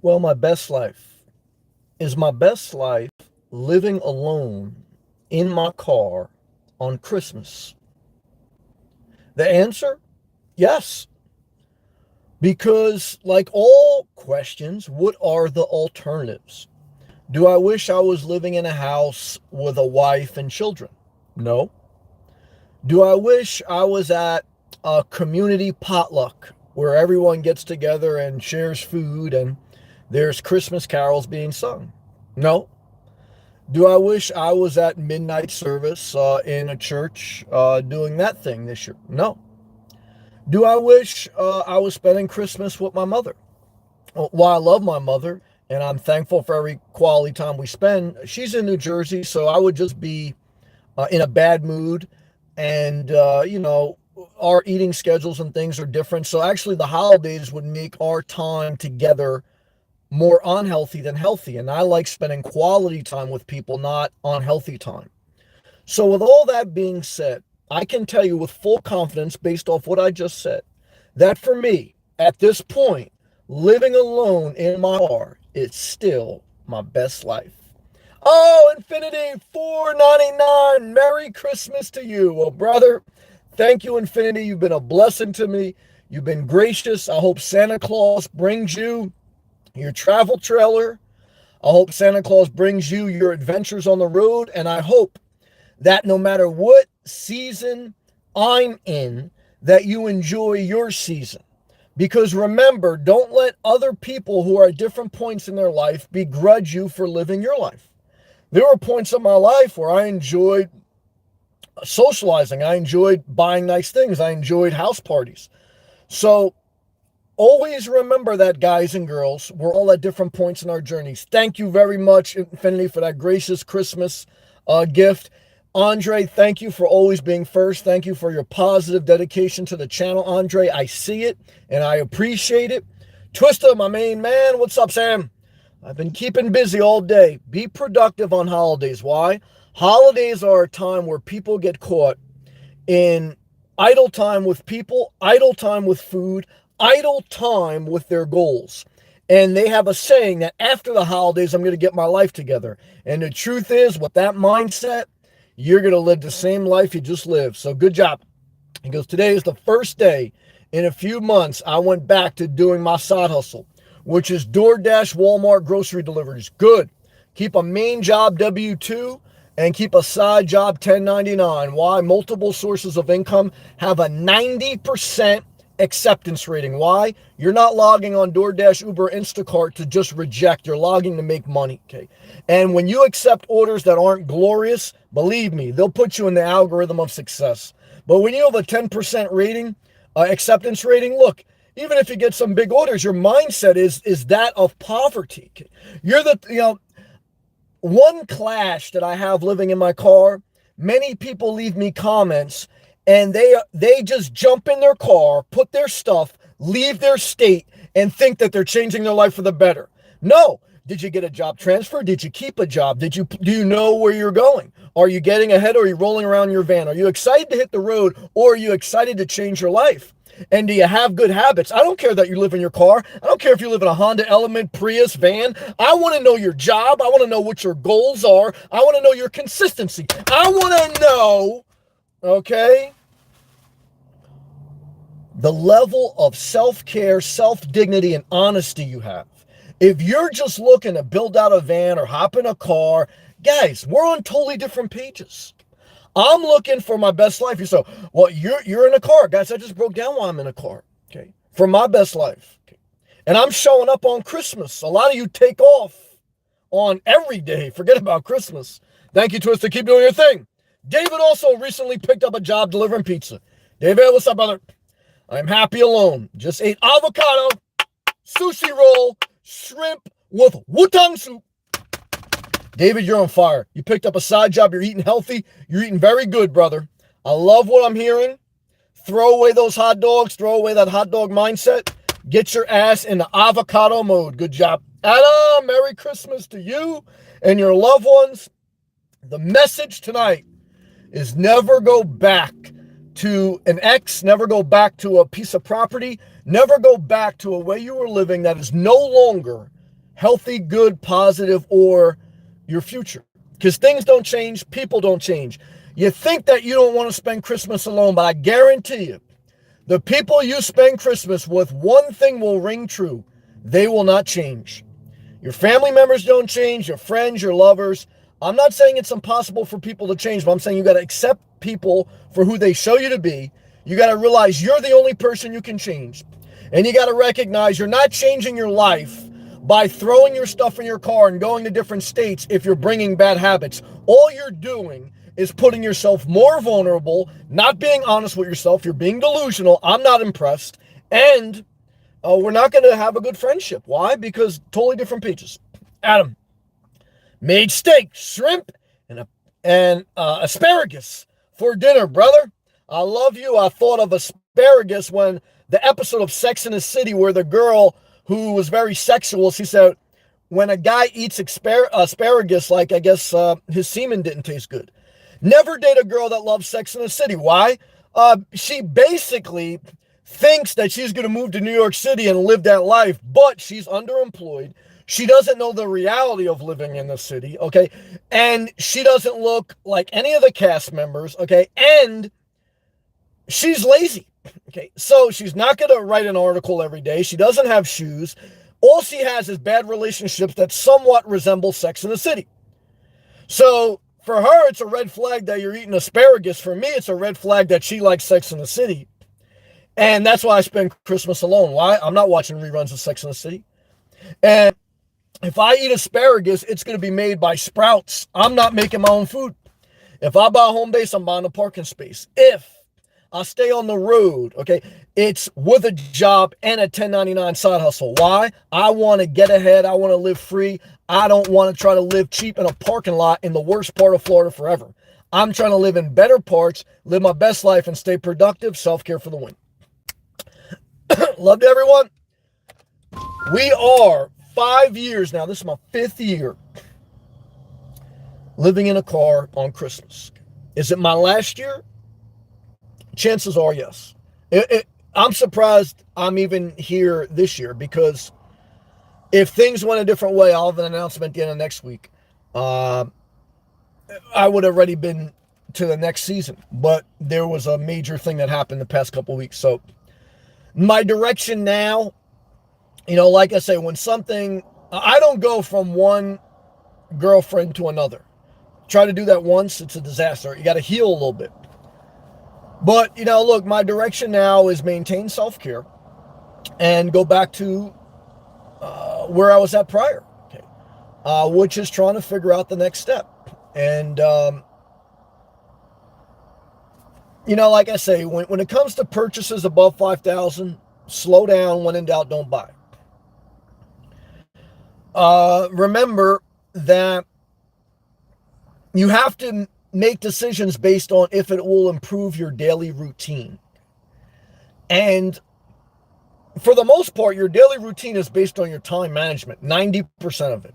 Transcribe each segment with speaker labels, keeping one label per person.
Speaker 1: Well, my best life is my best life living alone in my car on Christmas. The answer? Yes. Because, like all questions, what are the alternatives? Do I wish I was living in a house with a wife and children? No. Do I wish I was at a community potluck where everyone gets together and shares food and there's Christmas carols being sung? No. Do I wish I was at midnight service in a church doing that thing this year? No. Do I wish I was spending Christmas with my mother? While I love my mother and I'm thankful for every quality time we spend, she's in New Jersey, so I would just be in a bad mood. And, our eating schedules and things are different. So actually, the holidays would make our time together more unhealthy than healthy. And I like spending quality time with people, not unhealthy time. So, with all that being said, I can tell you with full confidence, based off what I just said, that for me, at this point, living alone in my car is still my best life. Oh, Infinity 499. Merry Christmas to you. Well, brother, thank you, Infinity. You've been a blessing to me. You've been gracious. I hope Santa Claus brings you your travel trailer. I hope Santa Claus brings you your adventures on the road. And I hope that no matter what season I'm in, that you enjoy your season. Because remember, don't let other people who are at different points in their life begrudge you for living your life. There were points in my life where I enjoyed socializing. I enjoyed buying nice things. I enjoyed house parties. So always remember that, guys and girls. We're all at different points in our journeys. Thank you very much, Infinity, for that gracious Christmas gift. Andre, thank you for always being first. Thank you for your positive dedication to the channel, Andre. I see it and I appreciate it. Twister, my main man. What's up, Sam? I've been keeping busy all day. Be productive on holidays. Why? Holidays are a time where people get caught in idle time with people, idle time with food, idle time with their goals. And they have a saying that after the holidays, I'm going to get my life together. And the truth is, with that mindset, you're going to live the same life you just lived. So good job. He goes, today is the first day in a few months I went back to doing my side hustle, which is DoorDash, Walmart, grocery deliveries. Good. Keep a main job W-2 and keep a side job 1099. Why? Multiple sources of income have a 90% acceptance rating. Why? You're not logging on DoorDash, Uber, Instacart to just reject. You're logging to make money. Okay. And when you accept orders that aren't glorious, believe me, they'll put you in the algorithm of success. But when you have a 10% rating, acceptance rating, look, even if you get some big orders, your mindset is that of poverty. You're one clash that I have living in my car, many people leave me comments and they just jump in their car, put their stuff, leave their state, and think that they're changing their life for the better. No. Did you get a job transfer? Did you keep a job? Do you know where you're going? Are you getting ahead or are you rolling around your van? Are you excited to hit the road or are you excited to change your life? And do you have good habits? I don't care that you live in your car. I don't care if you live in a Honda Element, Prius, van. I want to know your job. I want to know what your goals are. I want to know your consistency. I want to know, okay, the level of self-care, self-dignity, and honesty you have. If you're just looking to build out a van or hop in a car, guys, we're on totally different pages. I'm looking for my best life. You say, well, you're in a car. Guys, I just broke down why I'm in a car. Okay. For my best life. Okay. And I'm showing up on Christmas. A lot of you take off on every day. Forget about Christmas. Thank you, Twister. Keep doing your thing. David also recently picked up a job delivering pizza. David, what's up, brother? I'm happy alone. Just ate avocado, sushi roll, shrimp with wutang soup. David, you're on fire. You picked up a side job. You're eating healthy. You're eating very good, brother. I love what I'm hearing. Throw away those hot dogs. Throw away that hot dog mindset. Get your ass into avocado mode. Good job. Adam, Merry Christmas to you and your loved ones. The message tonight is never go back to an ex. Never go back to a piece of property. Never go back to a way you were living that is no longer healthy, good, positive, or your future. Because things don't change, people don't change. You think that you don't want to spend Christmas alone, but I guarantee you, the people you spend Christmas with, one thing will ring true. They will not change. Your family members don't change, your friends, your lovers. I'm not saying it's impossible for people to change, but I'm saying you got to accept people for who they show you to be. You got to realize you're the only person you can change. And you got to recognize you're not changing your life by throwing your stuff in your car and going to different states if you're bringing bad habits. All you're doing is putting yourself more vulnerable, not being honest with yourself. You're being delusional. I'm not impressed. And we're not going to have a good friendship. Why? Because totally different pages. Adam, made steak, shrimp, and asparagus for dinner, brother. I love you. I thought of asparagus when the episode of Sex and the City where the girl who was very sexual, she said, when a guy eats asparagus, like I guess his semen didn't taste good. Never date a girl that loves Sex and the City. Why? She basically thinks that she's going to move to New York City and live that life, but she's underemployed. She doesn't know the reality of living in the city, okay? And she doesn't look like any of the cast members, okay? And she's lazy, okay? So she's not going to write an article every day. She doesn't have shoes. All she has is bad relationships that somewhat resemble Sex in the City. So for her, it's a red flag that you're eating asparagus. For me, it's a red flag that she likes Sex in the City. And that's why I spend Christmas alone. Why? I'm not watching reruns of Sex in the City. And if I eat asparagus, it's going to be made by Sprouts. I'm not making my own food. If I buy a home base, I'm buying a parking space. If I stay on the road, okay, it's with a job and a 1099 side hustle. Why? I want to get ahead. I want to live free. I don't want to try to live cheap in a parking lot in the worst part of Florida forever. I'm trying to live in better parts, live my best life, and stay productive. Self-care for the win. Love to everyone. We are 5 years now. This is my 5th year living in a car on Christmas. Is it my last year? Chances are yes. I'm surprised I'm even here this year because if things went a different way, I'll have an announcement at the end of next week. I would have already been to the next season, but there was a major thing that happened the past couple of weeks. So my direction now, like I say, when something, I don't go from one girlfriend to another. Try to do that once, it's a disaster. You got to heal a little bit. But, look, my direction now is maintain self-care and go back to where I was at prior, okay? Which is trying to figure out the next step. And, like I say, when it comes to purchases above $5,000, slow down. When in doubt, don't buy. Remember that you have to make decisions based on if it will improve your daily routine. And for the most part, your daily routine is based on your time management, 90% of it.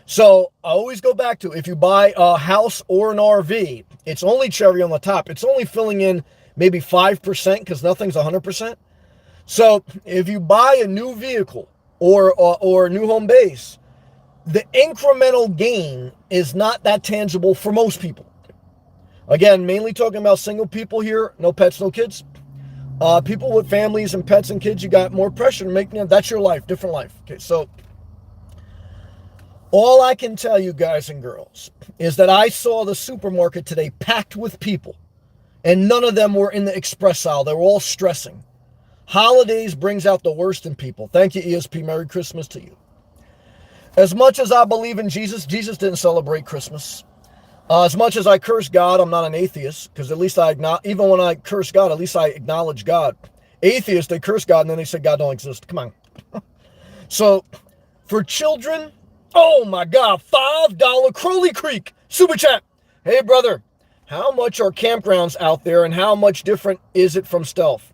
Speaker 1: So I always go back to, if you buy a house or an RV, it's only cherry on the top. It's only filling in maybe 5% because nothing's 100%. So if you buy a new vehicle or a new home base, the incremental gain is not that tangible for most people. Again, mainly talking about single people here, no pets, no kids. People with families and pets and kids, you got more pressure to make, that's your life, different life. Okay, so all I can tell you guys and girls is that I saw the supermarket today packed with people, and none of them were in the express aisle. They were all stressing. Holidays brings out the worst in people. Thank you, ESP. Merry Christmas to you. As much as I believe in Jesus, Jesus didn't celebrate Christmas. As much as I curse God, I'm not an atheist, because at least even when I curse God, at least I acknowledge God. Atheists, they curse God, and then they say God don't exist. Come on. So, for children, oh my God, $5 Crowley Creek super chat. Hey brother, how much are campgrounds out there, and how much different is it from Stealth?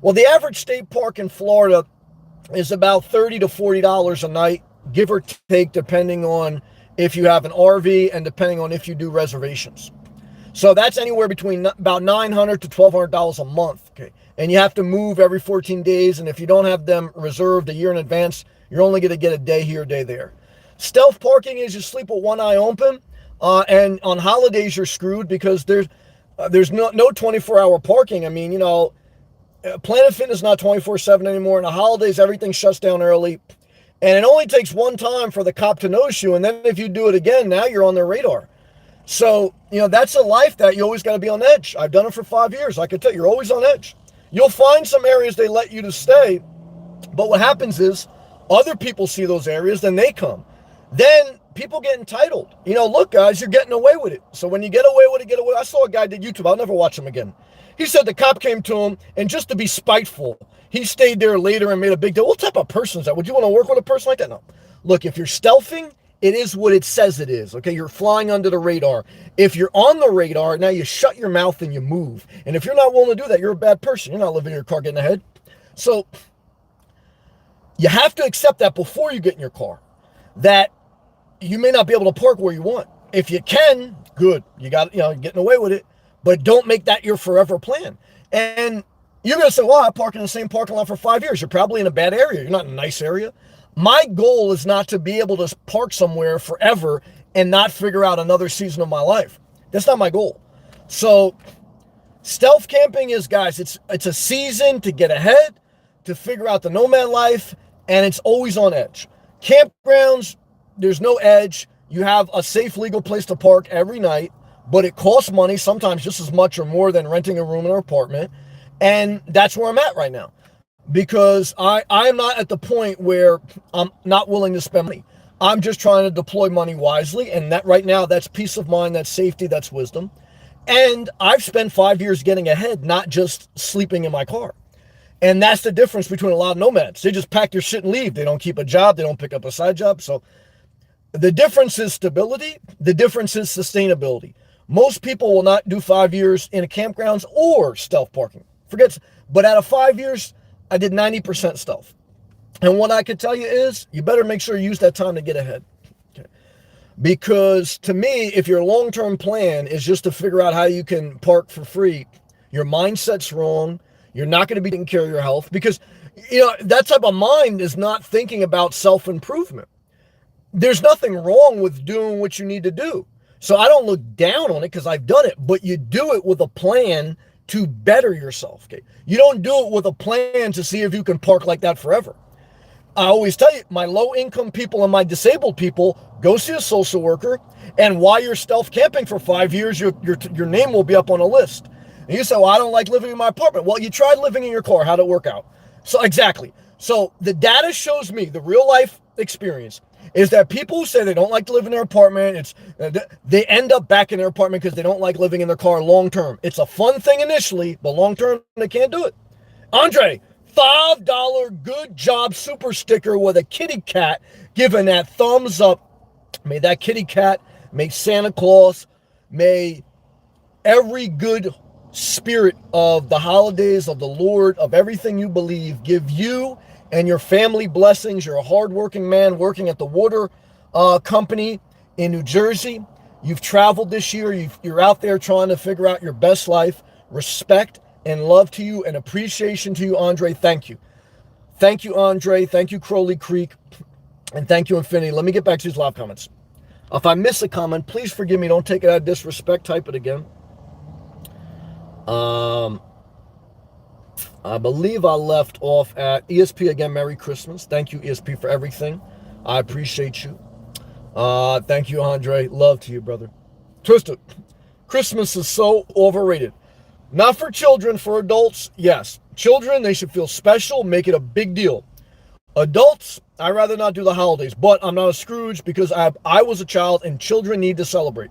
Speaker 1: Well, the average state park in Florida is about $30 to $40 a night, give or take, depending on if you have an RV and depending on if you do reservations. So that's anywhere between about $900 to $1,200 a month. Okay. and you have to move every 14 days. And if you don't have them reserved a year in advance, you're only going to get a day here, a day there. Stealth parking is you sleep with one eye open, and on holidays you're screwed because there's no 24-hour parking. I mean, Planet Fitness is not 24/7 anymore. And the holidays, everything shuts down early. And it only takes one time for the cop to notice you. And then if you do it again, now you're on their radar. So, that's a life that you always got to be on edge. I've done it for 5 years. I can tell you, you're always on edge. You'll find some areas they let you to stay. But what happens is other people see those areas, then they come. Then people get entitled. Look, guys, you're getting away with it. So when you get away with it, get away. I saw a guy did YouTube. I'll never watch him again. He said the cop came to him, and just to be spiteful, he stayed there later and made a big deal. What type of person is that? Would you want to work with a person like that? No. Look, if you're stealthing, it is what it says it is, okay? You're flying under the radar. If you're on the radar, now you shut your mouth and you move. And if you're not willing to do that, you're a bad person. You're not living in your car getting ahead. So you have to accept that before you get in your car, that you may not be able to park where you want. If you can, good. You got, getting away with it. But don't make that your forever plan. And you're going to say, well, I park in the same parking lot for 5 years. You're probably in a bad area. You're not in a nice area. My goal is not to be able to park somewhere forever and not figure out another season of my life. That's not my goal. So stealth camping is, guys, it's a season to get ahead, to figure out the nomad life, and it's always on edge. Campgrounds, there's no edge. You have a safe, legal place to park every night, but it costs money, sometimes just as much or more than renting a room in an apartment. And that's where I'm at right now, because I'm not at the point where I'm not willing to spend money. I'm just trying to deploy money wisely. And that right now, that's peace of mind, that's safety, that's wisdom. And I've spent 5 years getting ahead, not just sleeping in my car. And that's the difference between a lot of nomads. They just pack their shit and leave. They don't keep a job. They don't pick up a side job. So the difference is stability. The difference is sustainability. Most people will not do 5 years in a campgrounds or stealth parking. But out of 5 years, I did 90% stealth. And what I could tell you is, you better make sure you use that time to get ahead. Okay. Because to me, if your long-term plan is just to figure out how you can park for free, your mindset's wrong. You're not going to be taking care of your health, because that type of mind is not thinking about self-improvement. There's nothing wrong with doing what you need to do. So I don't look down on it because I've done it, but you do it with a plan to better yourself. Okay? You don't do it with a plan to see if you can park like that forever. I always tell you, my low-income people and my disabled people, go see a social worker, and while you're stealth camping for 5 years, your name will be up on a list. And you say, well, I don't like living in my apartment. Well, you tried living in your car. How'd it work out? So exactly. So the data shows me, the real life experience, is that people who say they don't like to live in their apartment, they end up back in their apartment because they don't like living in their car long term. It's a fun thing initially, but long term, they can't do it. Andre, $5 good job super sticker with a kitty cat, giving that thumbs up. May that kitty cat, may Santa Claus, may every good spirit of the holidays, of the Lord, of everything you believe, give you and your family blessings. You're a hardworking man working at the water company in New Jersey. You've traveled this year. You're out there trying to figure out your best life. Respect and love to you and appreciation to you, Andre. Thank you. Thank you, Andre. Thank you, Crowley Creek. And thank you, Infinity. Let me get back to these live comments. If I miss a comment, please forgive me. Don't take it out of disrespect. Type it again. I believe I left off at ESP again. Merry Christmas. Thank you, ESP, for everything. I appreciate you. Thank you, Andre. Love to you, brother. Twisted. Christmas is so overrated. Not for children, for adults, yes. Children, they should feel special, make it a big deal. Adults, I'd rather not do the holidays, but I'm not a Scrooge because I was a child, and children need to celebrate.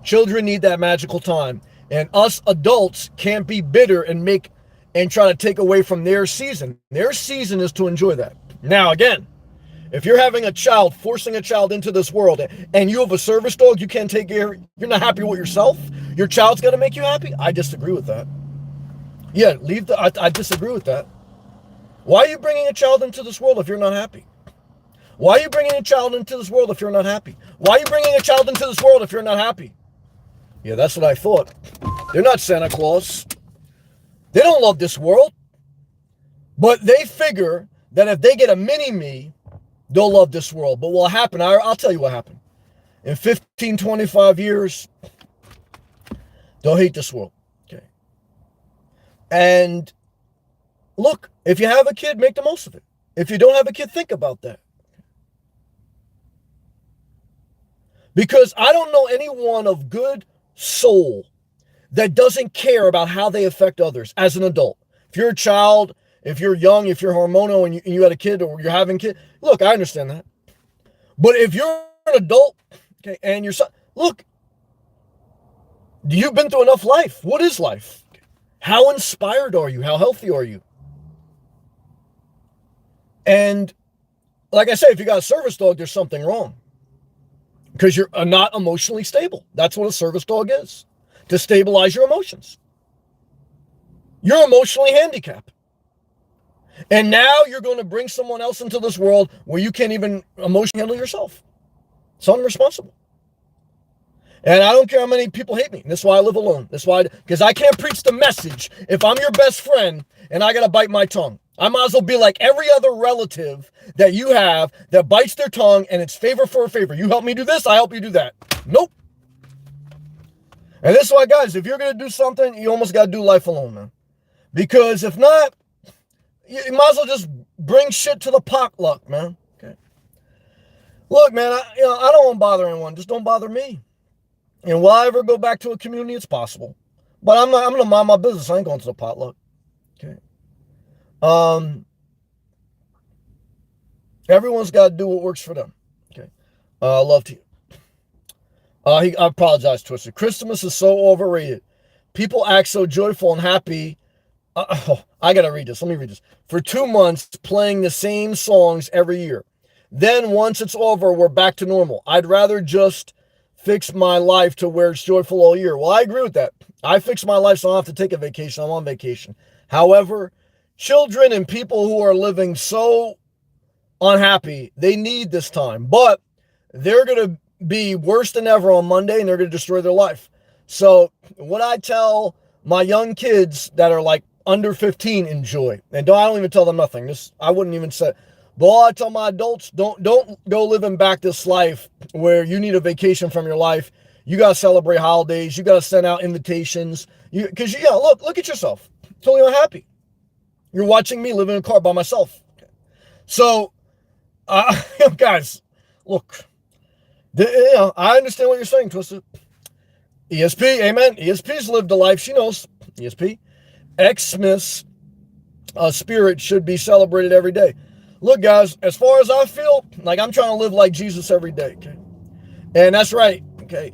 Speaker 1: Children need that magical time. And us adults can't be bitter and try to take away from their season. Their season is to enjoy that. Now, again, if you're having a child, forcing a child into this world, and you have a service dog you can't take care of, you're not happy with yourself, your child's got to make you happy? I disagree with that. Yeah, I disagree with that. Why are you bringing a child into this world if you're not happy? Why are you bringing a child into this world if you're not happy? Why are you bringing a child into this world if you're not happy? Yeah, that's what I thought. They're not Santa Claus. They don't love this world. But they figure that if they get a mini-me, they'll love this world. But what happened, I'll tell you what happened. In 15, 25 years, they'll hate this world. Okay. And look, if you have a kid, make the most of it. If you don't have a kid, think about that. Because I don't know anyone of good soul that doesn't care about how they affect others as an adult. If you're a child, if you're young, if you're hormonal and you had a kid or you're having a kid, look, I understand that. But if you're an adult, okay, and you're look, you've been through enough life. What is life? How inspired are you? How healthy are you? And like I say, if you got a service dog, there's something wrong. Because you're not emotionally stable. That's what a service dog is. To stabilize your emotions. You're emotionally handicapped. And now you're going to bring someone else into this world where you can't even emotionally handle yourself. It's unresponsible. And I don't care how many people hate me. That's why I live alone. That's why, because I can't preach the message if I'm your best friend and I got to bite my tongue. I might as well be like every other relative that you have that bites their tongue and it's favor for a favor. You help me do this, I help you do that. Nope. And this is why, guys, if you're going to do something, you almost got to do life alone, man. Because if not, you might as well just bring shit to the potluck, man. Okay. Look, man, I don't want to bother anyone. Just don't bother me. And will I ever go back to a community? It's possible. But I'm going to mind my business. I ain't going to the potluck. Okay. Everyone's got to do what works for them. Okay. Love to you. I apologize, Twister. Christmas is so overrated. People act so joyful and happy. I got to read this. Let me read this. For 2 months, playing the same songs every year. Then once it's over, we're back to normal. I'd rather just fix my life to where it's joyful all year. Well, I agree with that. I fix my life so I don't have to take a vacation. I'm on vacation. However, children and people who are living so unhappy, they need this time. But they're going to be worse than ever on Monday and they're going to destroy their life. So what I tell my young kids that are like under 15, enjoy. And I don't even tell them nothing. I wouldn't even say. But all I tell my adults, don't go living back this life where you need a vacation from your life. You got to celebrate holidays. You got to send out invitations. Because look at yourself. Totally unhappy. You're watching me live in a car by myself. So, guys, look. I understand what you're saying, Twisted. ESP, amen. ESP's lived a life. She knows. ESP. Xmas spirit should be celebrated every day. Look, guys, as far as I feel, like I'm trying to live like Jesus every day, okay? And that's right, okay?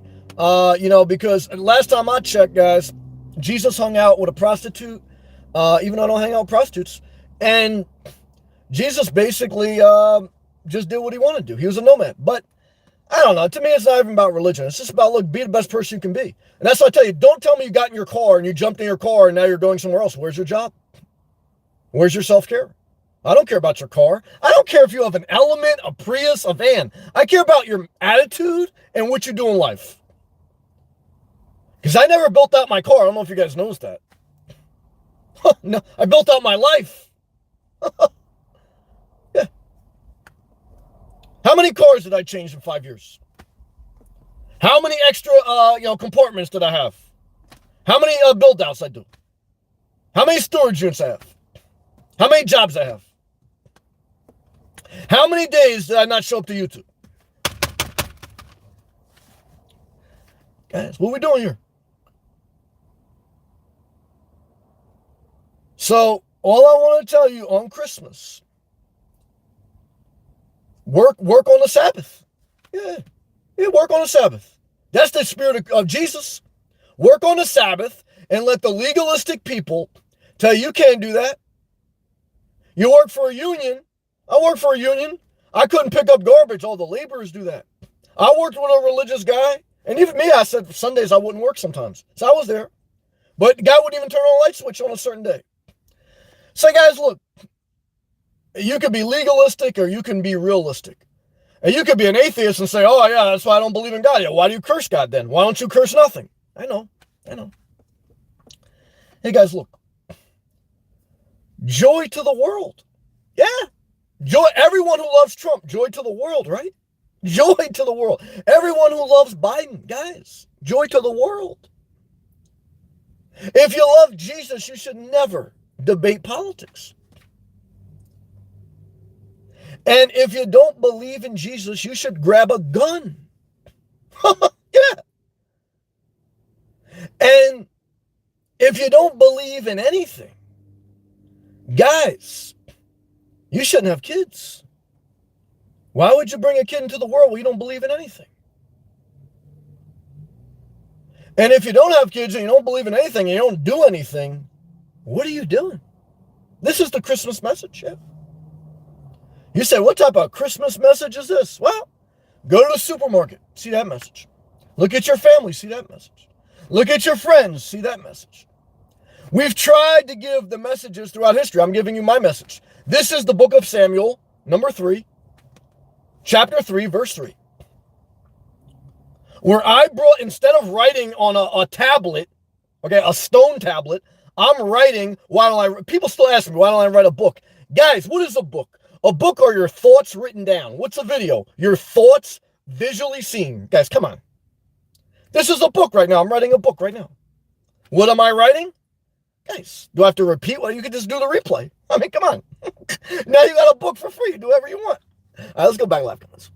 Speaker 1: Because last time I checked, guys, Jesus hung out with a prostitute, even though I don't hang out with prostitutes. And Jesus basically just did what he wanted to do. He was a nomad. But I don't know. To me, it's not even about religion. It's just about, look, be the best person you can be. And that's what I tell you. Don't tell me you got in your car and you jumped in your car and now you're going somewhere else. Where's your job? Where's your self-care? I don't care about your car. I don't care if you have an Element, a Prius, a van. I care about your attitude and what you do in life. Because I never built out my car. I don't know if you guys noticed that. No, I built out my life. Yeah. How many cars did I change in 5 years? How many extra, compartments did I have? How many build-outs I do? How many storage units I have? How many jobs I have? How many days did I not show up to YouTube? Guys, what are we doing here? So, all I want to tell you on Christmas, work on the Sabbath. Yeah, work on the Sabbath. That's the spirit of Jesus. Work on the Sabbath and let the legalistic people tell you can't do that. You work for a union. I work for a union. I couldn't pick up garbage. All the laborers do that. I worked with a religious guy. And even me, I said Sundays I wouldn't work sometimes. So I was there. But the guy wouldn't even turn on a light switch on a certain day. So guys, look. You can be legalistic or you can be realistic. And you could be an atheist and say, oh yeah, that's why I don't believe in God. Yeah, why do you curse God then? Why don't you curse nothing? I know. Hey guys, look. Joy to the world. Yeah. Joy. Everyone who loves Trump, joy to the world, right? Joy to the world. Everyone who loves Biden, guys, joy to the world. If you love Jesus, you should never debate politics. And if you don't believe in Jesus, you should grab a gun. Yeah. And if you don't believe in anything, guys, you shouldn't have kids. Why would you bring a kid into the world where you don't believe in anything? And if you don't have kids and you don't believe in anything and you don't do anything, what are you doing? This is the Christmas message. Yeah. You say, what type of Christmas message is this? Well, go to the supermarket, see that message. Look at your family, see that message. Look at your friends, see that message. We've tried to give the messages throughout history. I'm giving you my message. This is the book of Samuel, number 3, chapter 3, verse 3. Where I brought, instead of writing on a tablet, okay, a stone tablet, I'm writing, people still ask me, why don't I write a book? Guys, what is a book? A book are your thoughts written down. What's a video? Your thoughts visually seen. Guys, come on. This is a book right now. I'm writing a book right now. What am I writing? Guys, do I have to repeat? Well, you could just do the replay. I mean, come on. Now you got a book for free. Do whatever you want. All right, let's go back live comments.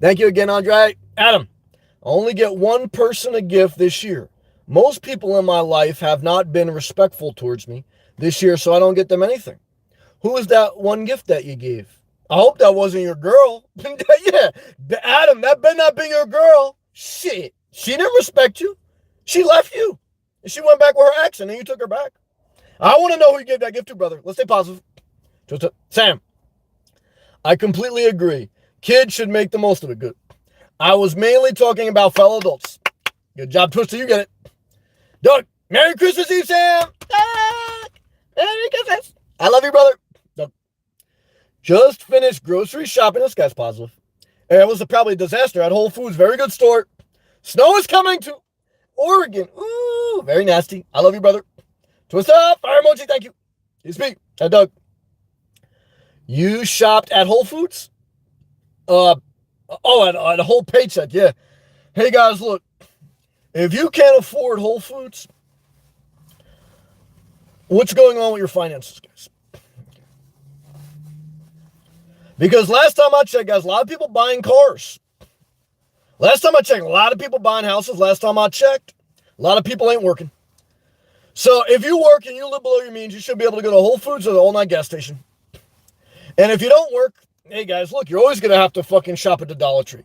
Speaker 1: Thank you again, Andre. Adam, I only get one person a gift this year. Most people in my life have not been respectful towards me this year, so I don't get them anything. Who is that one gift that you gave? I hope that wasn't your girl. Yeah, Adam, that better not be your girl. Shit. She didn't respect you. She left you. And she went back with her ex, and then you took her back. I want to know who you gave that gift to, brother. Let's stay positive. Sam, I completely agree. Kids should make the most of it. Good. I was mainly talking about fellow adults. Good job, Twister. You get it. Doug, Merry Christmas Eve, Sam. Merry Christmas. I love you, brother. Doug. Just finished grocery shopping. This guy's positive. It was probably a disaster at Whole Foods. Very good store. Snow is coming to Oregon. Ooh, very nasty. I love you, brother. Twist up. Fire emoji. Thank you. You speak. Hey, Doug. You shopped at Whole Foods? At a whole paycheck. Yeah. Hey, guys, look. If you can't afford Whole Foods, what's going on with your finances, guys? Because last time I checked, guys, a lot of people buying cars. Last time I checked, a lot of people buying houses. Last time I checked, a lot of people ain't working. So if you work and you live below your means, you should be able to go to Whole Foods or the all-night gas station. And if you don't work, hey, guys, look, you're always going to have to fucking shop at the Dollar Tree.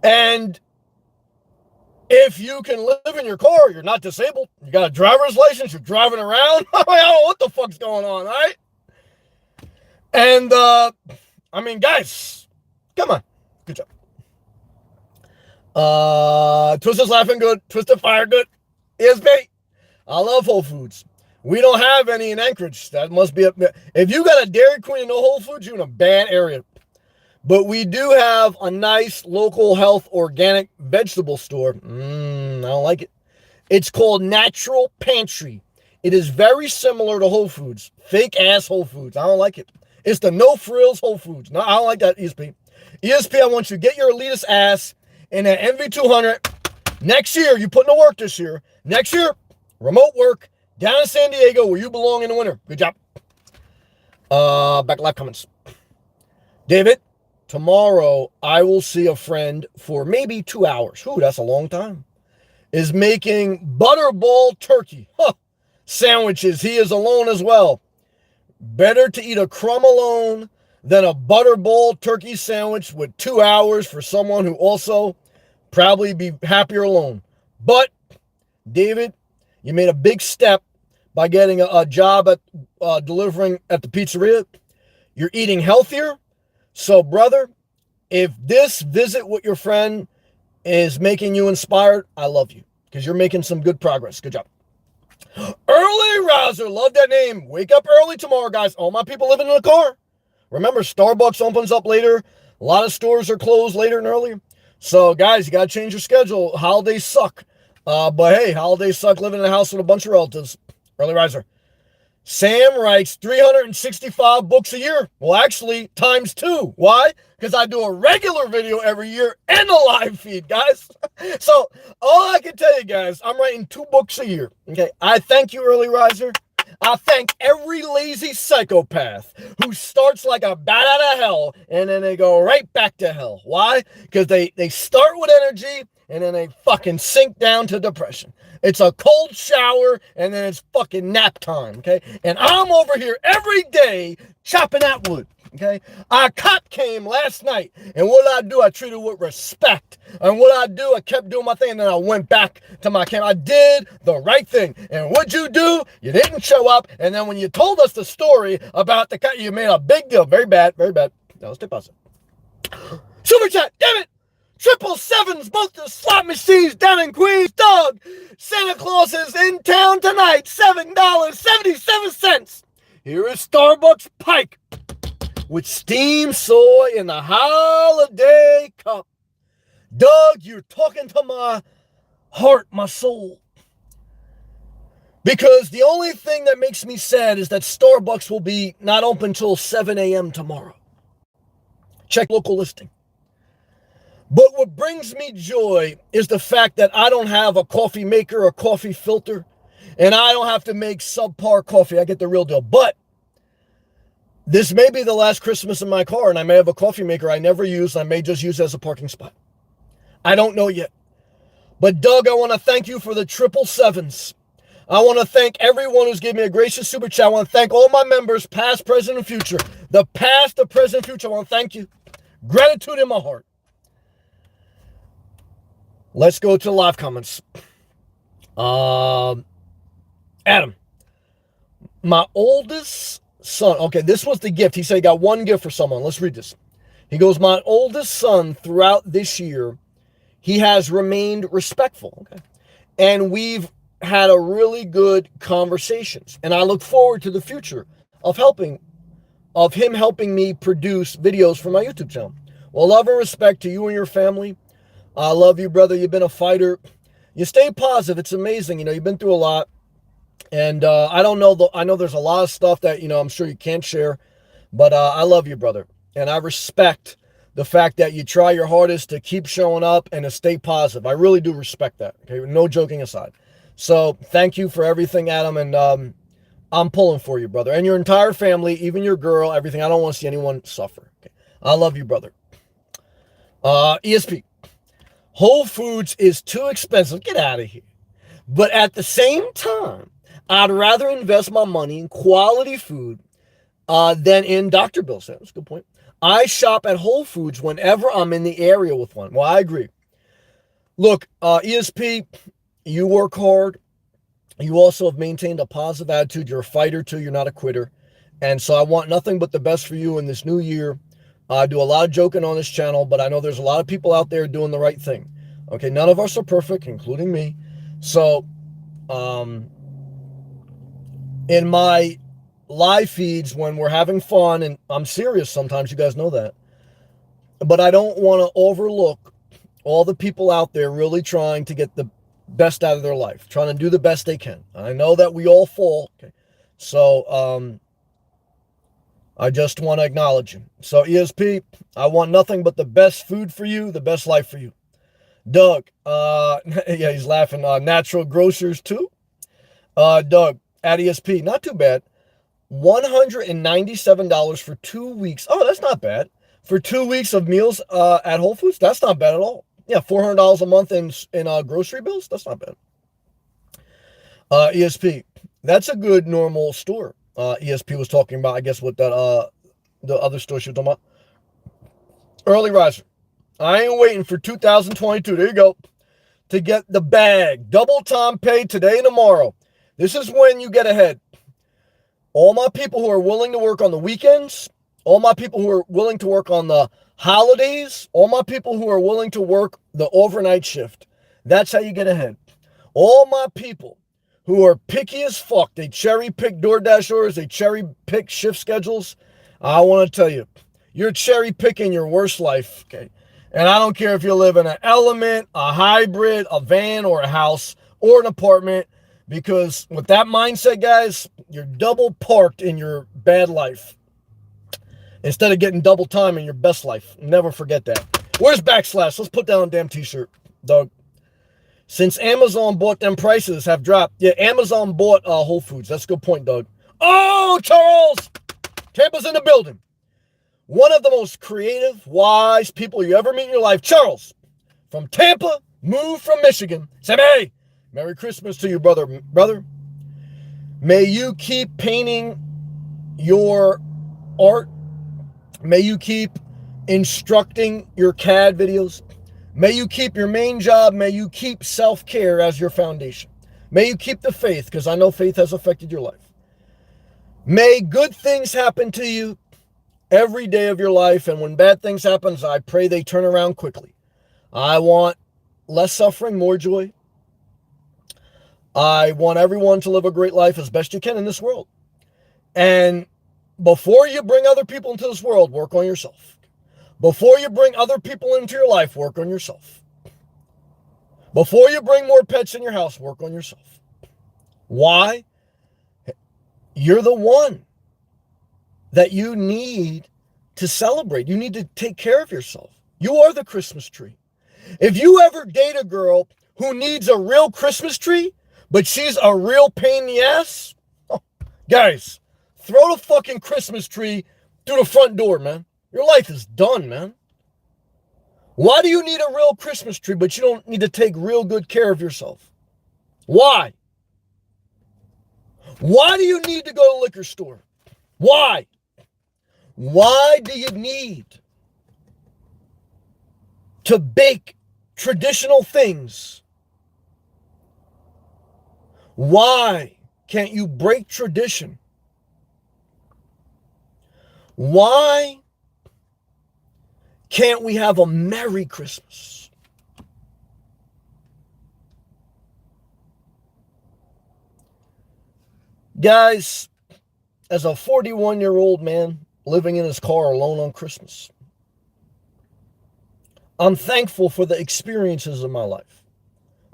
Speaker 1: And if you can live in your car, you're not disabled, you got a driver's license, you're driving around, I don't know what the fuck's going on, right? And, I mean, guys, come on. Good job. Twister's laughing good. Twister fire good. ESP. I love Whole Foods. We don't have any in Anchorage. That must be if you got a Dairy Queen and no Whole Foods, you're in a bad area. But we do have a nice local health organic vegetable store. I don't like it. It's called Natural Pantry. It is very similar to Whole Foods. Fake ass Whole Foods. I don't like it. It's the no frills Whole Foods. No, I don't like that, ESP. ESP, I want you to get your elitist ass in that NV200. Next year, you put in the work this year. Next year, remote work down in San Diego where you belong in the winter. Good job. Back live comments. David, tomorrow I will see a friend for maybe 2 hours. Ooh, that's a long time. Is making butterball turkey sandwiches. He is alone as well. Better to eat a crumb alone than a butterball turkey sandwich with 2 hours for someone who also probably be happier alone. But, David, you made a big step by getting a job at delivering at the pizzeria. You're eating healthier. So, brother, if this visit with your friend is making you inspired, I love you because you're making some good progress. Good job. Early Rouser, love that name. Wake up early tomorrow, guys. All my people living in the car. Remember, Starbucks opens up later. A lot of stores are closed later and earlier. So, guys, you got to change your schedule. Holidays suck. But, hey, holidays suck living in a house with a bunch of relatives. Early Riser. Sam writes 365 books a year. Well, actually, times 2. Why? Because I do a regular video every year and a live feed, guys. So all I can tell you guys, I'm writing 2 books a year. Okay. I thank you, early riser. I thank every lazy psychopath who starts like a bat out of hell and then they go right back to hell. Why? Because they start with energy and then they fucking sink down to depression. It's a cold shower and then it's fucking nap time, okay? And I'm over here every day chopping that wood, okay? Our cop came last night, and what I do, I treated with respect. And what I do, I kept doing my thing, and then I went back to my camp. I did the right thing. And what'd you do? You didn't show up, and then when you told us the story about the cop, you made a big deal. Very bad, very bad. Now let's take pause. Super chat, damn it! 777s, both the slot machines down in Queens. Dog, Santa Claus is in town tonight. $7.77. Here is Starbucks Pike with steamed soy in the holiday cup. Doug, you're talking to my heart, my soul. Because the only thing that makes me sad is that Starbucks will be not open till 7 a.m. tomorrow. Check local listing. But what brings me joy is the fact that I don't have a coffee maker or coffee filter, and I don't have to make subpar coffee. I get the real deal. But this may be the last Christmas in my car, and I may have a coffee maker I never use. I may just use it as a parking spot. I don't know yet. But Doug, I want to thank you for the 777s. I want to thank everyone who's given me a gracious super chat. I want to thank all my members, past, present, and future. The past, the present, future. I want to thank you. Gratitude in my heart. Let's go to the live comments. Adam, my oldest son. Okay, this was the gift. He said he got one gift for someone. Let's read this. He goes, my oldest son throughout this year, he has remained respectful. Okay. And we've had a really good conversations. And I look forward to the future of him helping me produce videos for my YouTube channel. Well, love and respect to you and your family. I love you, brother. You've been a fighter. You stay positive. It's amazing. You've been through a lot. And I don't know. I know there's a lot of stuff that, I'm sure you can't share. But I love you, brother. And I respect the fact that you try your hardest to keep showing up and to stay positive. I really do respect that. Okay, no joking aside. So thank you for everything, Adam. And I'm pulling for you, brother. And your entire family, even your girl, everything. I don't want to see anyone suffer. Okay? I love you, brother. ESP. Whole Foods is too expensive. Get out of here. But at the same time, I'd rather invest my money in quality food than in doctor bills. That's a good point. I shop at Whole Foods whenever I'm in the area with one. Well, I agree. Look, ESP, you work hard. You also have maintained a positive attitude. You're a fighter too. You're not a quitter. And so I want nothing but the best for you in this new year. I do a lot of joking on this channel, but I know there's a lot of people out there doing the right thing. Okay, none of us are perfect, including me. So, in my live feeds, when we're having fun, and I'm serious sometimes, you guys know that, but I don't want to overlook all the people out there really trying to get the best out of their life, trying to do the best they can. I know that we all fall. Okay. So, I just want to acknowledge you. So ESP, I want nothing but the best food for you, the best life for you. Doug, yeah, he's laughing. Natural grocers too. Doug, at ESP, not too bad. $197 for 2 weeks. Oh, that's not bad. For 2 weeks of meals at Whole Foods, that's not bad at all. Yeah, $400 a month in grocery bills, that's not bad. ESP, that's a good normal store. ESP was talking about, I guess, what that the other store she was talking about. Early riser. I ain't waiting for 2022. There you go. To get the bag. Double time pay today and tomorrow. This is when you get ahead. All my people who are willing to work on the weekends, all my people who are willing to work on the holidays, all my people who are willing to work the overnight shift. That's how you get ahead. All my people who are picky as fuck. They cherry pick DoorDash orders. They cherry pick shift schedules. I want to tell you, you're cherry picking your worst life. Okay. And I don't care if you live in an element, a hybrid, a van, or a house, or an apartment. Because with that mindset, guys, you're double parked in your bad life instead of getting double time in your best life. Never forget that. Where's backslash? Let's put down a damn t-shirt, Doug. Since Amazon bought them, prices have dropped. Yeah, Amazon bought Whole Foods. That's a good point, Doug. Oh, Charles! Tampa's in the building. One of the most creative, wise people you ever meet in your life, Charles, from Tampa, moved from Michigan. Say, hey, Merry Christmas to you, brother. Brother, may you keep painting your art. May you keep instructing your CAD videos. May you keep your main job. May you keep self-care as your foundation. May you keep the faith, because I know faith has affected your life. May good things happen to you every day of your life, and when bad things happen, I pray they turn around quickly. I want less suffering, more joy. I want everyone to live a great life as best you can in this world. And before you bring other people into this world, work on yourself. Before you bring other people into your life, work on yourself. Before you bring more pets in your house, work on yourself. Why? You're the one that you need to celebrate. You need to take care of yourself. You are the Christmas tree. If you ever date a girl who needs a real Christmas tree, but she's a real pain in the ass, oh, guys, throw the fucking Christmas tree through the front door, man. Your life is done, man. Why do you need a real Christmas tree, but you don't need to take real good care of yourself? Why? Why do you need to go to the liquor store? Why? Why do you need to bake traditional things? Why can't you break tradition? Why can't we have a Merry Christmas? Guys, as a 41-year-old man living in his car alone on Christmas, I'm thankful for the experiences of my life.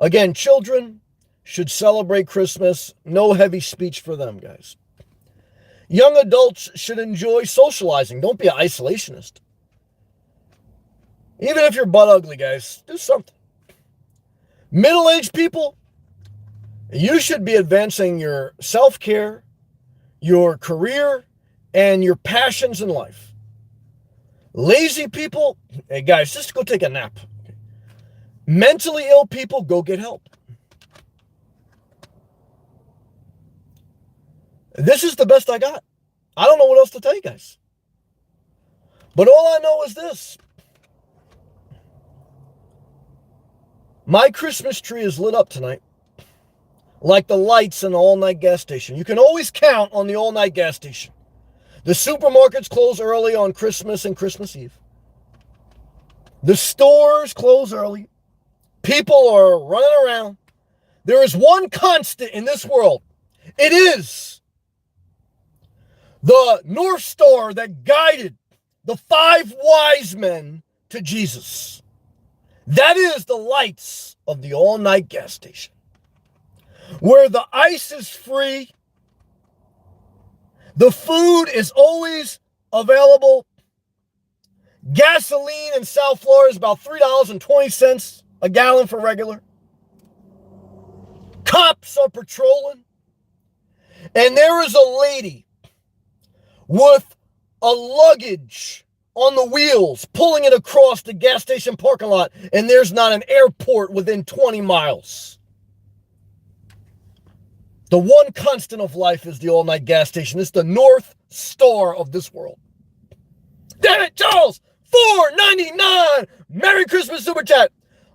Speaker 1: Again, children should celebrate Christmas. No heavy speech for them, guys. Young adults should enjoy socializing. Don't be an isolationist. Even if you're butt ugly, guys, do something. Middle-aged people, you should be advancing your self-care, your career, and your passions in life. Lazy people, hey guys, just go take a nap. Mentally ill people, go get help. This is the best I got. I don't know what else to tell you guys. But all I know is this. My Christmas tree is lit up tonight, like the lights in the all-night gas station. You can always count on the all-night gas station. The supermarkets close early on Christmas and Christmas Eve. The stores close early. People are running around. There is one constant in this world. It is the North Star that guided the 5 wise men to Jesus. That is the lights of the all-night gas station, where the ice is free, the food is always available. Gasoline in South Florida is about $3.20 a gallon for regular. Cops are patrolling. And there is a lady with a luggage on the wheels, pulling it across the gas station parking lot, and there's not an airport within 20 miles. The one constant of life is the all-night gas station. It's the North Star of this world. Damn it, Charles! $4.99! Merry Christmas Super Chat!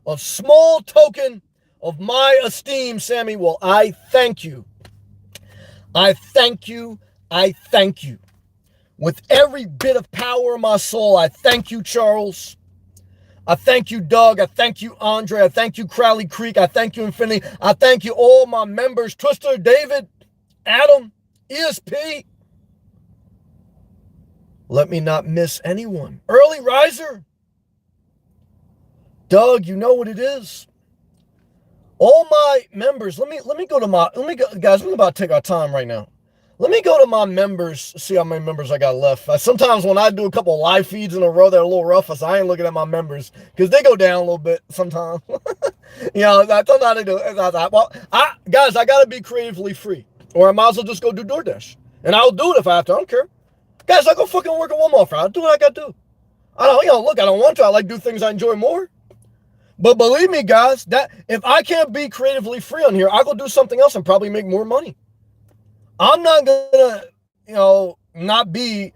Speaker 1: A small token of my esteem, Sammy. Well, I thank you. I thank you. I thank you. With every bit of power in my soul, I thank you, Charles. I thank you, Doug. I thank you, Andre. I thank you, Crowley Creek. I thank you, Infinity. I thank you, all my members, Twister, David, Adam, ESP. Let me not miss anyone. Early riser. Doug, you know what it is. All my members, let me go to my, guys, we're about to take our time right now. Let me go to my members, see how many members I got left. Sometimes when I do a couple of live feeds in a row that are a little rough, I ain't looking at my members because they go down a little bit sometimes. You know, I don't know how to do it. Well, guys, I got to be creatively free, or I might as well just go do DoorDash. And I'll do it if I have to. I don't care. Guys, I go fucking work at Walmart. I'll do what I got to do. I don't, look, I don't want to. I like to do things I enjoy more. But believe me, guys, that if I can't be creatively free on here, I'll go do something else and probably make more money. I'm not gonna, not be,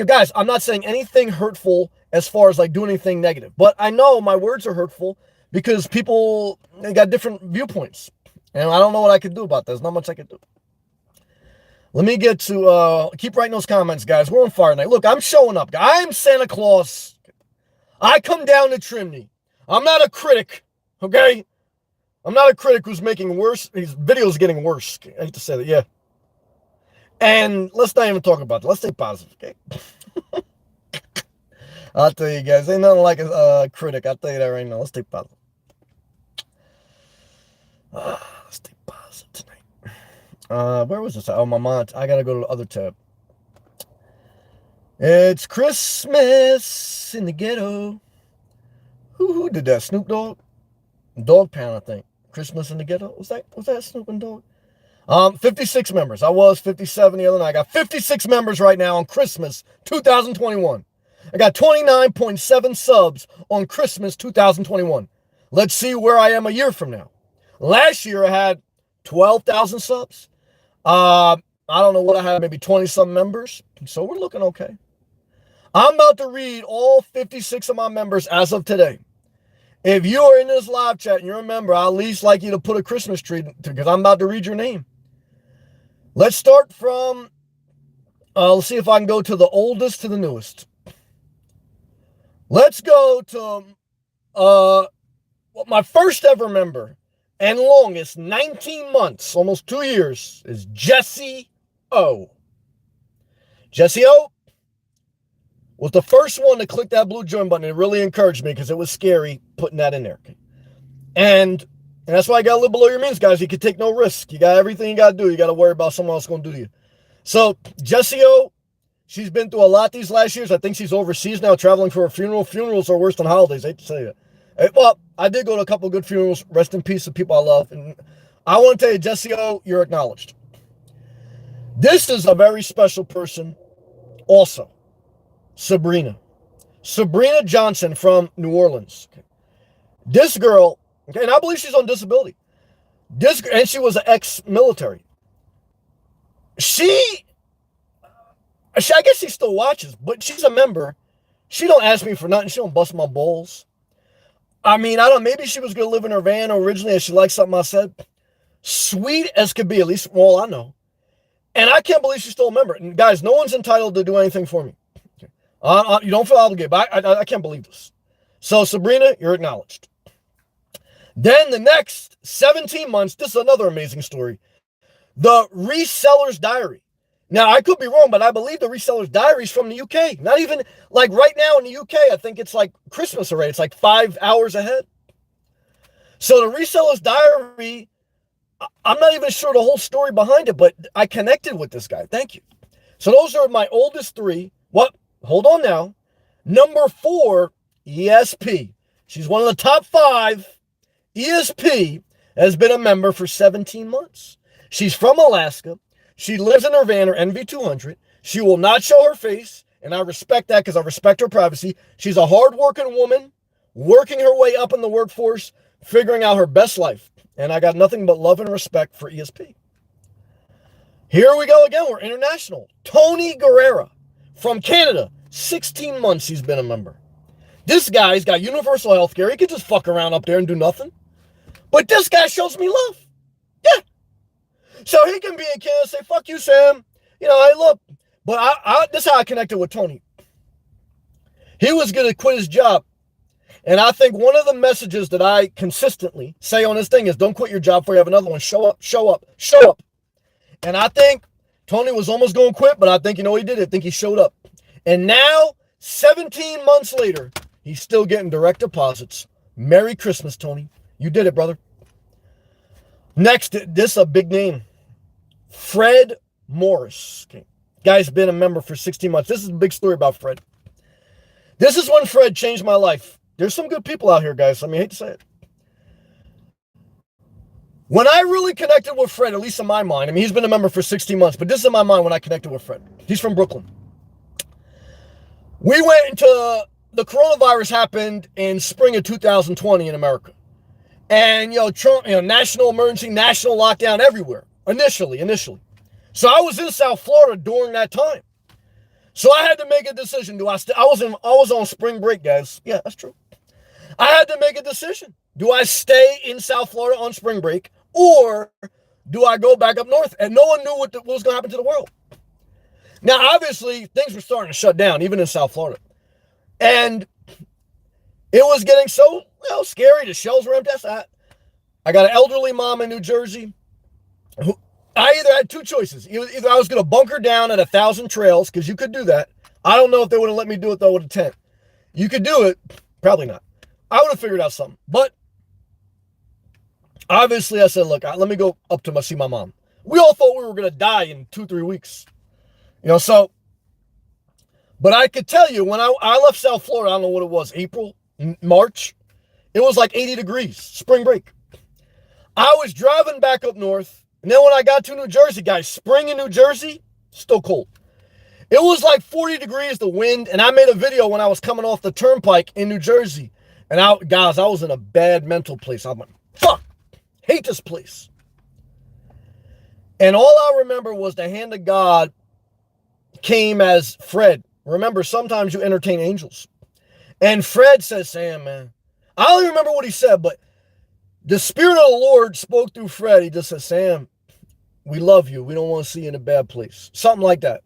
Speaker 1: guys, I'm not saying anything hurtful as far as like doing anything negative, but I know my words are hurtful because people, they got different viewpoints, and I don't know what I can do about that. There's not much I can do. Let me get to, keep writing those comments, guys. We're on fire tonight. Look, I'm showing up. I'm Santa Claus. I come down to Trinity. I'm not a critic, okay? I'm not a critic who's making worse. His video's getting worse. I hate to say that, yeah. And let's not even talk about that. Let's stay positive, okay? I'll tell you guys, ain't nothing like a critic. I'll tell you that right now. Let's stay positive. Let's stay positive tonight. Where was this? Oh, my mind. I gotta go to the other tab. It's Christmas in the ghetto. Who did that? Snoop Dogg? Dog Pound, I think. Christmas in the ghetto. Was that Snoop and Dogg? 56 members. I was 57 the other night. I got 56 members right now on Christmas 2021. I got 29.7 subs on Christmas 2021. Let's see where I am a year from now. Last year I had 12,000 subs. I don't know what I had, maybe 20-some members. So we're looking okay. I'm about to read all 56 of my members as of today. If you are in this live chat and you're a member, I'll at least like you to put a Christmas tree because I'm about to read your name. Let's start from, let's see if I can go to the oldest to the newest. Let's go to my first ever member and longest, 19 months, almost 2 years, is Jesse O. Jesse O was the first one to click that blue join button. It really encouraged me because it was scary putting that in there. And that's why you got to live below your means, guys. You can take no risk. You got everything you got to do. You got to worry about someone else going to do to you. So Jessie O, she's been through a lot these last years. I think she's overseas now traveling for a funeral. Funerals are worse than holidays. I hate to say that. Well, I did go to a couple of good funerals. Rest in peace to people I love. And I want to tell you, Jessie O, you're acknowledged. This is a very special person also. Sabrina Johnson from New Orleans. This girl, okay, and I believe she's on disability. And she was an ex-military. I guess she still watches, but she's a member. She don't ask me for nothing. She don't bust my balls. I mean, I don't know, maybe she was going to live in her van originally and she liked something I said. Sweet as could be, at least from all I know. And I can't believe she's still a member. And guys, no one's entitled to do anything for me. You don't feel obligated, but I can't believe this. So Sabrina, you're acknowledged. Then the next 17 months, this is another amazing story. The Reseller's Diary. Now, I could be wrong, but I believe the Reseller's Diary is from the UK. Not even, like right now in the UK, I think it's like Christmas already. It's like 5 hours ahead. So the Reseller's Diary, I'm not even sure the whole story behind it, but I connected with this guy. Thank you. So those are my oldest three. What? Hold on now. Number 4, ESP. She's one of the top 5. ESP has been a member for 17 months. She's from Alaska. She lives in her van, her NV200. She will not show her face, and I respect that because I respect her privacy. She's a hardworking woman, working her way up in the workforce, figuring out her best life. And I got nothing but love and respect for ESP. Here we go again. We're international. Tony Guerrera from Canada. 16 months he's been a member. This guy's got universal health care. He could just fuck around up there and do nothing. But this guy shows me love. Yeah. So he can be in Canada and say, fuck you, Sam. You know, hey, look. But this is how I connected with Tony. He was going to quit his job. And I think one of the messages that I consistently say on this thing is don't quit your job before you have another one. Show up, show up, show up. And I think Tony was almost going to quit, but I think, you know, he did it. I think he showed up. And now, 17 months later, he's still getting direct deposits. Merry Christmas, Tony. You did it, brother. Next, this is a big name. Fred Morris. Okay. Guy's been a member for 16 months. This is a big story about Fred. This is when Fred changed my life. There's some good people out here, guys. I mean, I hate to say it. When I really connected with Fred, at least in my mind, I mean, he's been a member for 16 months, but this is in my mind when I connected with Fred. He's from Brooklyn. We went into, the coronavirus happened in spring of 2020 in America. And, Trump, national emergency, national lockdown everywhere, initially. So I was in South Florida during that time. So I had to make a decision. I was on spring break, guys. Yeah, that's true. I had to make a decision. Do I stay in South Florida on spring break, or do I go back up north? And no one knew what was going to happen to the world. Now, obviously, things were starting to shut down, even in South Florida. And it was getting so scary. The shelves were empty. I got an elderly mom in New Jersey. I either had two choices. Either I was going to bunker down at 1,000 trails, because you could do that. I don't know if they would have let me do it, though, with a tent. You could do it. Probably not. I would have figured out something. But obviously, I said, look, let me go up to see my mom. We all thought we were going to die in 2-3 weeks. So, but I could tell you, when I left South Florida, I don't know what it was, April, March, it was like 80 degrees, spring break. I was driving back up north, and then when I got to New Jersey, guys, spring in New Jersey, still cold. It was like 40 degrees, the wind, and I made a video when I was coming off the turnpike in New Jersey. And I was in a bad mental place. I'm like, fuck, hate this place. And all I remember was the hand of God came as Fred. Remember, sometimes you entertain angels. And Fred says, Sam, man, I don't even remember what he said, but the Spirit of the Lord spoke through Fred. He just said, Sam, we love you. We don't want to see you in a bad place. Something like that.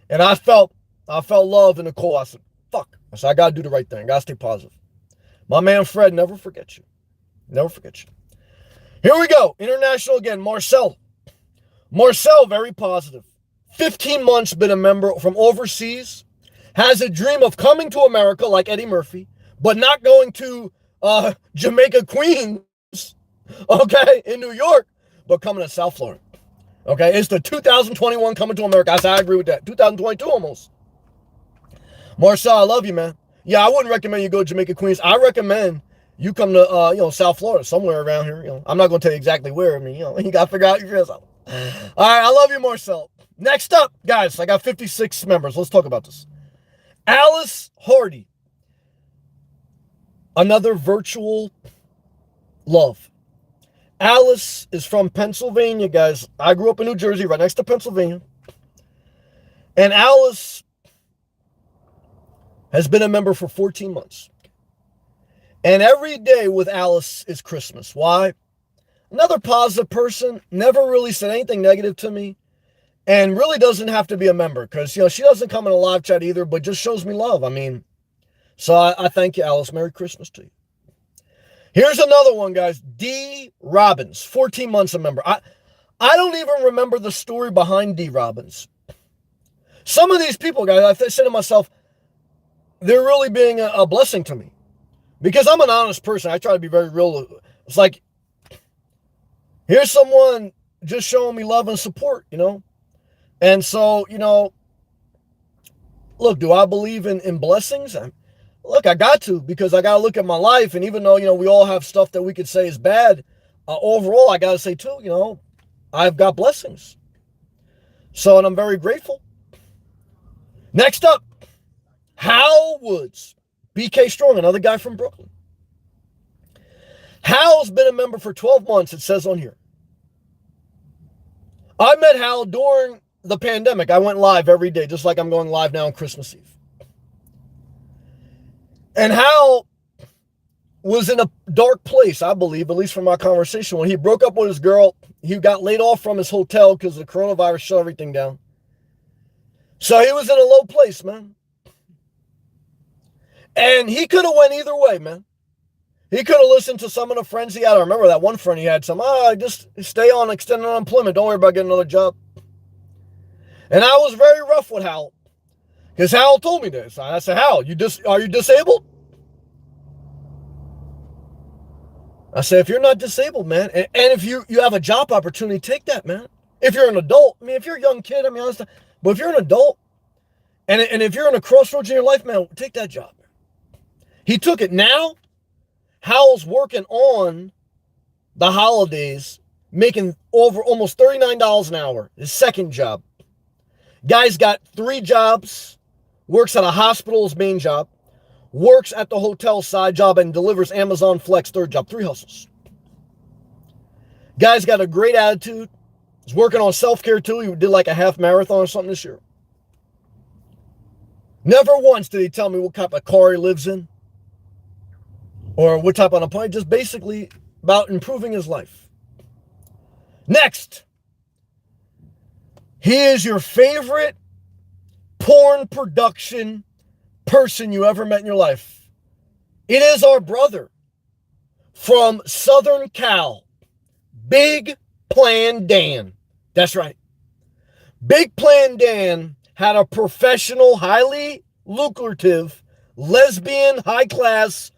Speaker 1: And I felt love in the core. I said, fuck. I said, I got to do the right thing. I got to stay positive. My man Fred, never forget you. Never forget you. Here we go. International again. Marcel, very positive. 15 months been a member from overseas. Has a dream of coming to America like Eddie Murphy, but not going to Jamaica, Queens, okay, in New York, but coming to South Florida. Okay, it's the 2021 coming to America. I agree with that. 2022 almost. Marcel, I love you, man. Yeah, I wouldn't recommend you go to Jamaica, Queens. I recommend you come to, South Florida, somewhere around here. I'm not going to tell you exactly where. I mean, you got to figure out yourself. All right, I love you, Marcel. Next up, guys, I got 56 members. Let's talk about this. Alice Hardy. Another virtual love. Alice is from Pennsylvania, guys. I grew up in New Jersey, right next to Pennsylvania. And Alice has been a member for 14 months. And every day with Alice is Christmas. Why? Another positive person, never really said anything negative to me, and really doesn't have to be a member, because, she doesn't come in a live chat either, but just shows me love. I mean, so I thank you, Alice. Merry Christmas to you. Here's another one, guys. D. Robbins, 14 months a member. I don't even remember the story behind D. Robbins. Some of these people, guys, I said to myself, they're really being a blessing to me, because I'm an honest person. I try to be very real. It's like, here's someone just showing me love and support, And so, look, do I believe in blessings? Look, I got to, because I got to look at my life. And even though, we all have stuff that we could say is bad, overall, I got to say too, I've got blessings. So, and I'm very grateful. Next up, Hal Woods, BK Strong, another guy from Brooklyn. Hal's been a member for 12 months, it says on here. I met Hal during the pandemic. I went live every day, just like I'm going live now on Christmas Eve. And Hal was in a dark place, I believe, at least from our conversation. When he broke up with his girl, he got laid off from his hotel because the coronavirus shut everything down. So he was in a low place, man. And he could have went either way, man. He could have listened to some of the friends he had. I remember that one friend he had, just stay on extended unemployment. Don't worry about getting another job. And I was very rough with Hal, because Hal told me this. I said, Hal, are you disabled? I say, if you're not disabled, man, and if you have a job opportunity, take that, man. If you're an adult, I mean, if you're a young kid, I mean, honestly, but if you're an adult, and if you're in a crossroads in your life, man, take that job. He took it. Now, Howell's working on the holidays, making over almost $39 an hour, his second job. Guy's got 3 jobs, works at a hospital's main job, works at the hotel side job, and delivers Amazon Flex third job. 3 hustles. Guy's got a great attitude. He's working on self-care too. He did like a half marathon or something this year. Never once did he tell me what type of car he lives in or what type of appointment. Just basically about improving his life. Next, he is your favorite porn production person you ever met in your life. It is our brother from Southern Cal, Big Plan Dan. That's right. Big Plan Dan had a professional, highly lucrative, lesbian, high-class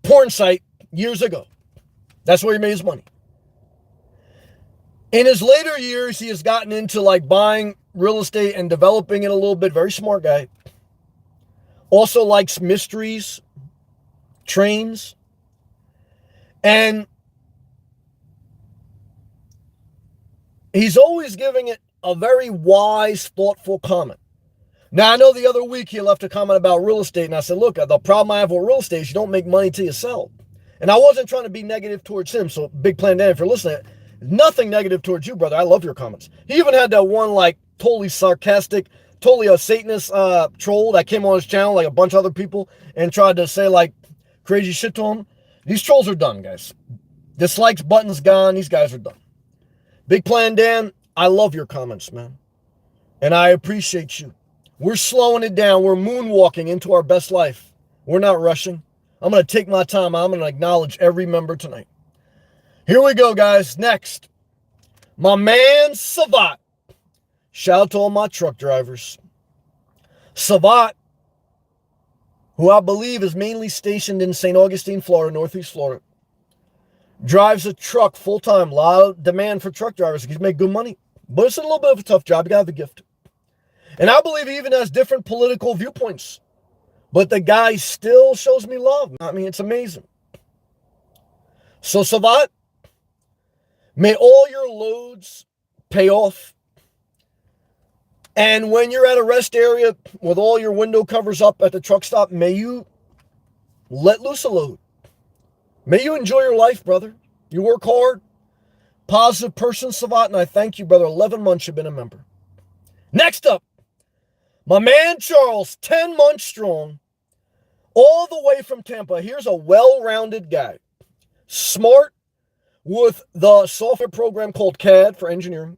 Speaker 1: porn site years ago. That's where he made his money. In his later years, he has gotten into like buying real estate and developing it a little bit. Very smart guy. Also likes mysteries, trains, and he's always giving it a very wise, thoughtful comment. Now, I know the other week he left a comment about real estate, and I said, look, the problem I have with real estate is you don't make money till you sell. And I wasn't trying to be negative towards him, so Big Plan Dan, if you're listening, nothing negative towards you, brother. I love your comments. He even had that one, like, totally sarcastic, totally a Satanist troll that came on his channel, like a bunch of other people, and tried to say, like, crazy shit to him. These trolls are done, guys. Dislikes button's gone. These guys are done. Big Plan Dan, I love your comments, man. And I appreciate you. We're slowing it down. We're moonwalking into our best life. We're not rushing. I'm going to take my time. I'm going to acknowledge every member tonight. Here we go, guys. Next, my man Savat. Shout out to all my truck drivers. Savat, who I believe is mainly stationed in St. Augustine, Florida, Northeast Florida, drives a truck full-time. A lot of demand for truck drivers. He's make good money. But it's a little bit of a tough job. You got to have a gift. And I believe he even has different political viewpoints. But the guy still shows me love. I mean, it's amazing. So, Savat, may all your loads pay off. And when you're at a rest area with all your window covers up at the truck stop, may you let loose a load. May you enjoy your life, brother. You work hard. Positive person, Savat, and I thank you, brother. 11 months you've been a member. Next up, my man Charles, 10 months strong, all the way from Tampa. Here's a well-rounded guy. Smart with the software program called CAD for engineering.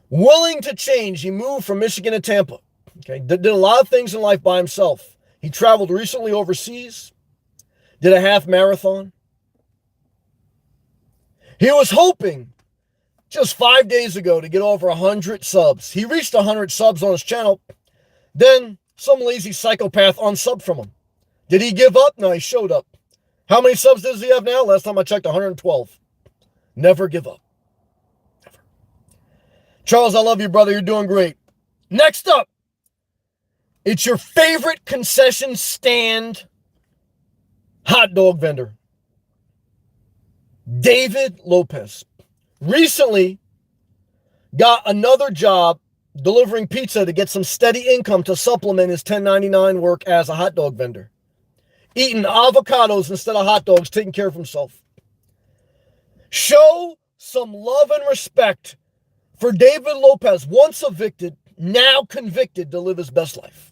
Speaker 1: Willing to change. He moved from Michigan to Tampa. Okay, did a lot of things in life by himself. He traveled recently overseas. Did a half marathon. He was hoping just 5 days ago to get over 100 subs. He reached 100 subs on his channel. Then some lazy psychopath unsubbed from him. Did he give up? No, he showed up. How many subs does he have now? Last time I checked, 112. Never give up. Never. Charles, I love you, brother. You're doing great. Next up, it's your favorite concession stand hot dog vendor, David Lopez. Recently got another job delivering pizza to get some steady income to supplement his 1099 work as a hot dog vendor. Eating avocados instead of hot dogs, taking care of himself. Show some love and respect for David Lopez, once evicted, now convicted to live his best life.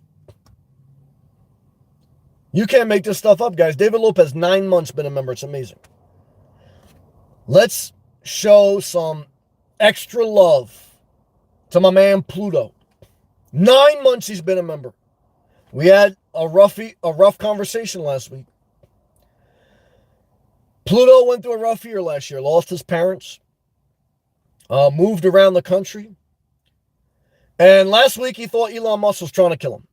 Speaker 1: You can't make this stuff up, guys. David Lopez, 9 months been a member. It's amazing. Let's show some extra love to my man Pluto. 9 months he's been a member. We had a rough conversation last week. Pluto went through a rough year last year. Lost his parents. Moved around the country. And last week he thought Elon Musk was trying to kill him.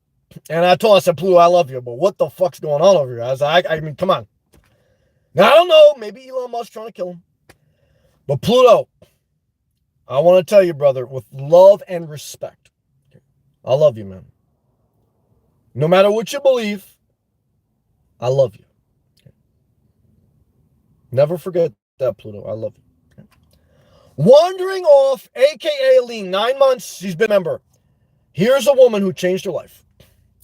Speaker 1: And I told him, I said, Pluto, I love you, but what the fuck's going on over here? I mean, come on. Now, I don't know. Maybe Elon Musk trying to kill him. But Pluto, I want to tell you, brother, with love and respect, I love you, man. No matter what you believe, I love you. Never forget that, Pluto. I love you. Wandering off, a.k.a. Aline, 9 months, she's been a member. Here's a woman who changed her life.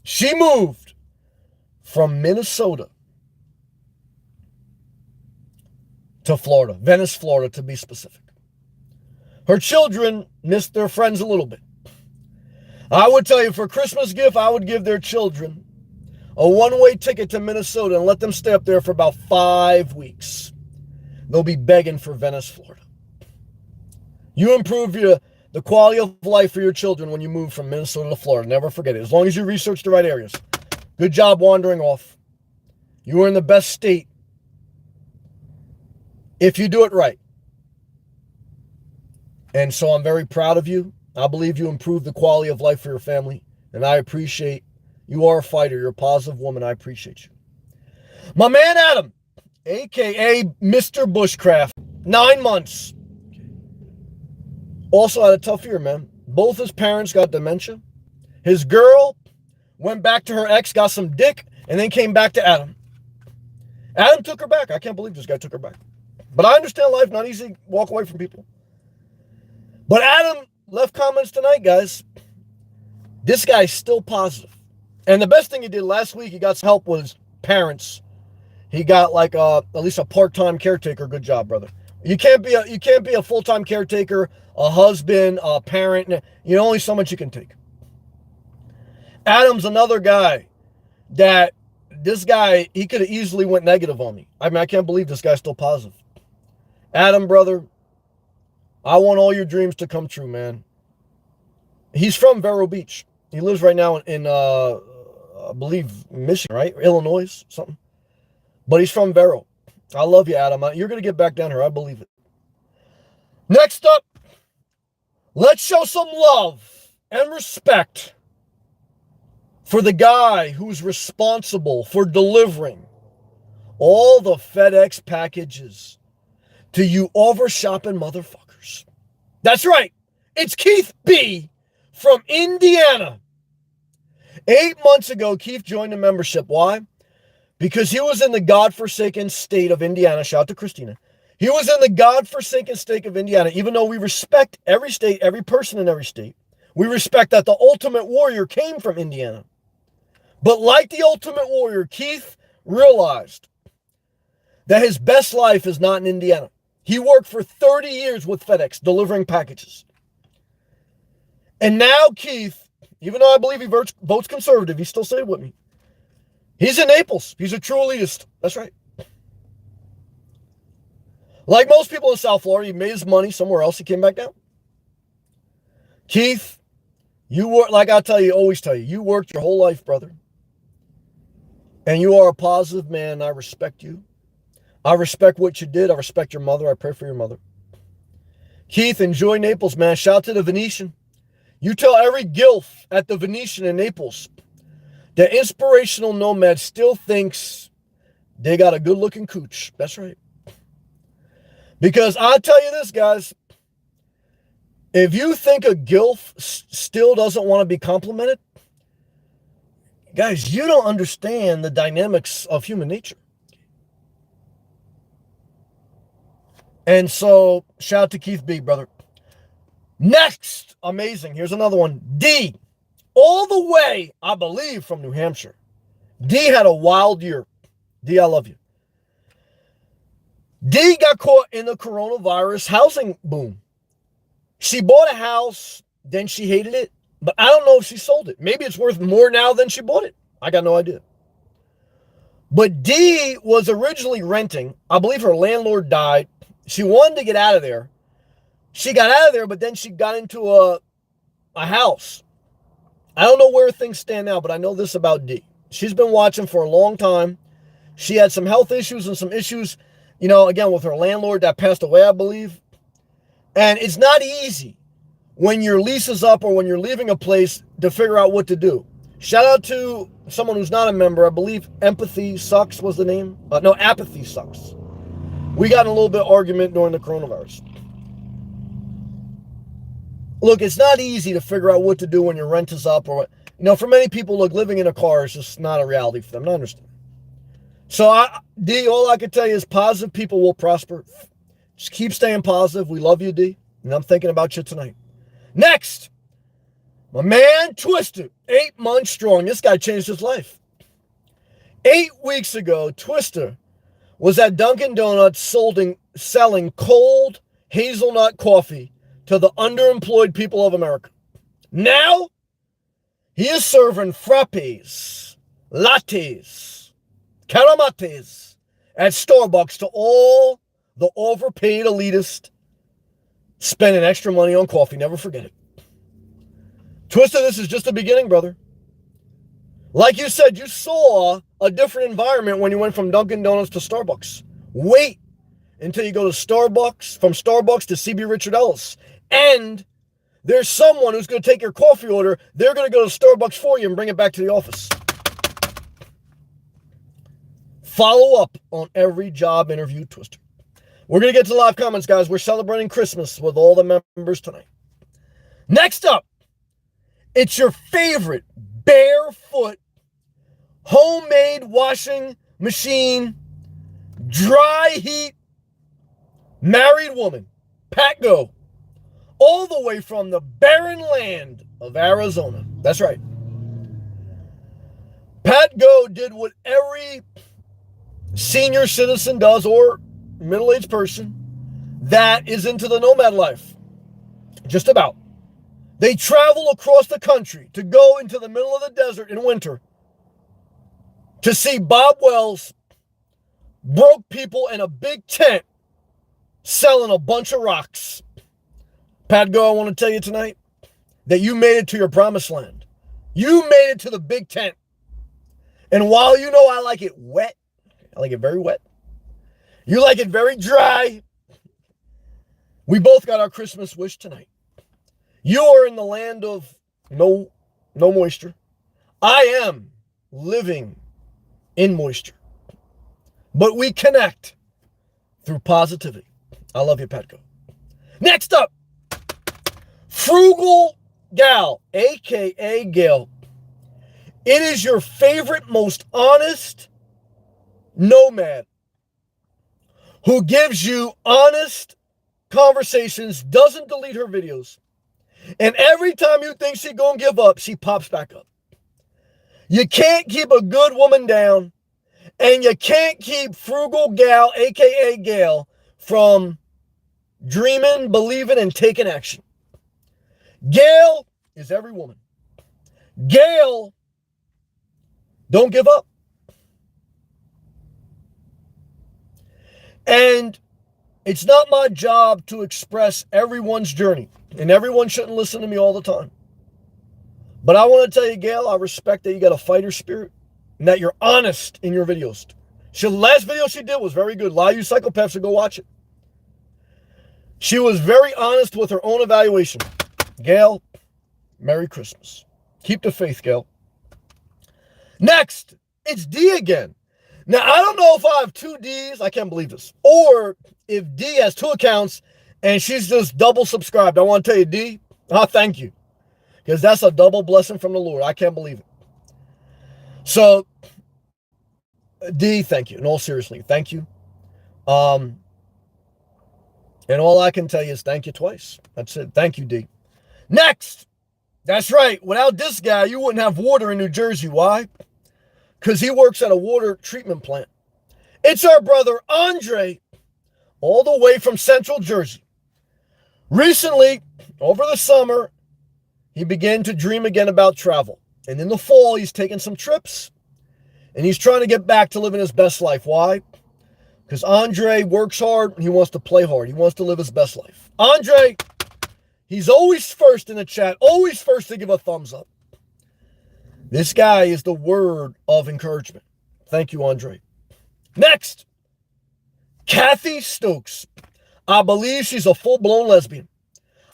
Speaker 1: She moved from Minnesota to Florida, Venice, Florida, to be specific. Her children missed their friends a little bit. I would tell you, for a Christmas gift, I would give their children a one-way ticket to Minnesota and let them stay up there for about 5 weeks. They'll be begging for Venice, Florida. You improve the quality of life for your children when you move from Minnesota to Florida. Never forget it. As long as you research the right areas. Good job wandering off. You are in the best state if you do it right. And so I'm very proud of you. I believe you improved the quality of life for your family. And I appreciate you. Are a fighter. You're a positive woman. I appreciate you. My man Adam, a.k.a. Mr. Bushcraft, 9 months. Also had a tough year, man. Both his parents got dementia. His girl went back to her ex, got some dick, and then came back to Adam. Adam took her back. I can't believe this guy took her back. But I understand life, not easy to walk away from people. But Adam left comments tonight, guys. This guy's still positive. And the best thing he did last week, he got some help with his parents. He got like at least a part-time caretaker. Good job, brother. You can't be a full-time caretaker, a husband, a parent. Only so much you can take. Adam's another guy that he could have easily went negative on me. I mean, I can't believe this guy's still positive. Adam, brother, I want all your dreams to come true, man. He's from Vero Beach. He lives right now in I believe, Michigan, right? Illinois, something. But he's from Vero. I love you, Adam. You're going to get back down here. I believe it. Next up, let's show some love and respect for the guy who's responsible for delivering all the FedEx packages to you overshopping motherfuckers. That's right. It's Keith B. from Indiana. 8 months ago, Keith joined the membership. Why? Because he was in the godforsaken state of Indiana. Shout out to Christina. He was in the godforsaken state of Indiana. Even though we respect every state, every person in every state, we respect that the ultimate warrior came from Indiana. But like the ultimate warrior, Keith realized that his best life is not in Indiana. He worked for 30 years with FedEx, delivering packages. And now Keith, even though I believe he votes conservative, he still stayed with me. He's in Naples. He's a true elitist. That's right. Like most people in South Florida, he made his money somewhere else. He came back down. Keith, you work, like I tell you, always tell you, you worked your whole life, brother. And you are a positive man. I respect you. I respect what you did. I respect your mother. I pray for your mother. Keith, enjoy Naples, man. Shout out to the Venetian. You tell every gilf at the Venetian in Naples, the inspirational nomad still thinks they got a good-looking cooch. That's right. Because I'll tell you this, guys. If you think a gilf still doesn't want to be complimented, guys, you don't understand the dynamics of human nature. And so, shout out to Keith B, brother. Next, amazing. Here's another one. D, all the way, I believe, from New Hampshire. D had a wild year. D, I love you. D got caught in the coronavirus housing boom. She bought a house, then she hated it, but I don't know if she sold it. Maybe it's worth more now than she bought it. I got no idea. But D was originally renting. I believe her landlord died. She wanted to get out of there. She got out of there, but then she got into a house. I don't know where things stand now, but I know this about D. She's been watching for a long time. She had some health issues and some issues, again, with her landlord that passed away, I believe. And it's not easy when your lease is up or when you're leaving a place to figure out what to do. Shout out to someone who's not a member. I believe Empathy Sucks was the name. No, Apathy Sucks. We got in a little bit of argument during the coronavirus. Look, it's not easy to figure out what to do when your rent is up or what. You know, for many people, look, living in a car is just not a reality for them. I understand. So, D, all I can tell you is positive people will prosper. Just keep staying positive. We love you, D. And I'm thinking about you tonight. Next, my man Twister, 8 months strong. This guy changed his life. 8 weeks ago, Twister was at Dunkin' Donuts selling cold hazelnut coffee to the underemployed people of America. Now, he is serving frappes, lattes, caramates at Starbucks to all the overpaid elitists spending extra money on coffee. Never forget it. Twister, this is just the beginning, brother. Like you said, you saw a different environment when you went from Dunkin' Donuts to Starbucks. Wait until you go to Starbucks, from Starbucks to CB Richard Ellis. And there's someone who's going to take your coffee order. They're going to go to Starbucks for you and bring it back to the office. Follow up on every job interview, Twister. We're going to get to the live comments, guys. We're celebrating Christmas with all the members tonight. Next up, it's your favorite barefoot, homemade washing machine, dry heat, married woman, Pat Go, all the way from the barren land of Arizona. That's right. Pat Go did what every senior citizen does, or middle-aged person that is into the nomad life. Just about. They travel across the country to go into the middle of the desert in winter to see Bob Wells, broke people in a big tent selling a bunch of rocks. Pat Go, I want to tell you tonight that you made it to your promised land. You made it to the big tent. And while you know I like it wet, I like it very wet, you like it very dry, we both got our Christmas wish tonight. You are in the land of no moisture. I am living in moisture. But we connect through positivity. I love you, Petco. Next up, Frugal Gal, a.k.a. Gail. It is your favorite, most honest nomad who gives you honest conversations, doesn't delete her videos. And every time you think she's going to give up, she pops back up. You can't keep a good woman down, and you can't keep Frugal Gal, a.k.a. Gail, from dreaming, believing, and taking action. Gail is every woman. Gail, don't give up. And it's not my job to express everyone's journey, and everyone shouldn't listen to me all the time. But I want to tell you, Gail, I respect that you got a fighter spirit and that you're honest in your videos. The last video she did was very good. A lot of you psychopaths should go watch it. She was very honest with her own evaluation. Gail, Merry Christmas. Keep the faith, Gail. Next, it's D again. Now, I don't know if I have two Ds. I can't believe this. Or if D has two accounts and she's just double subscribed. I want to tell you, D, thank you. Because that's a double blessing from the Lord. I can't believe it. So, D, thank you. In all seriousness, thank you. And all I can tell you is thank you twice. That's it. Thank you, D. Next. That's right. Without this guy, you wouldn't have water in New Jersey. Why? Because he works at a water treatment plant. It's our brother, Andre, all the way from Central Jersey. Recently, over the summer, he began to dream again about travel. And in the fall, he's taking some trips. And he's trying to get back to living his best life. Why? Because Andre works hard and he wants to play hard. He wants to live his best life. Andre, he's always first in the chat, always first to give a thumbs up. This guy is the word of encouragement. Thank you, Andre. Next, Kathy Stokes. I believe she's a full-blown lesbian.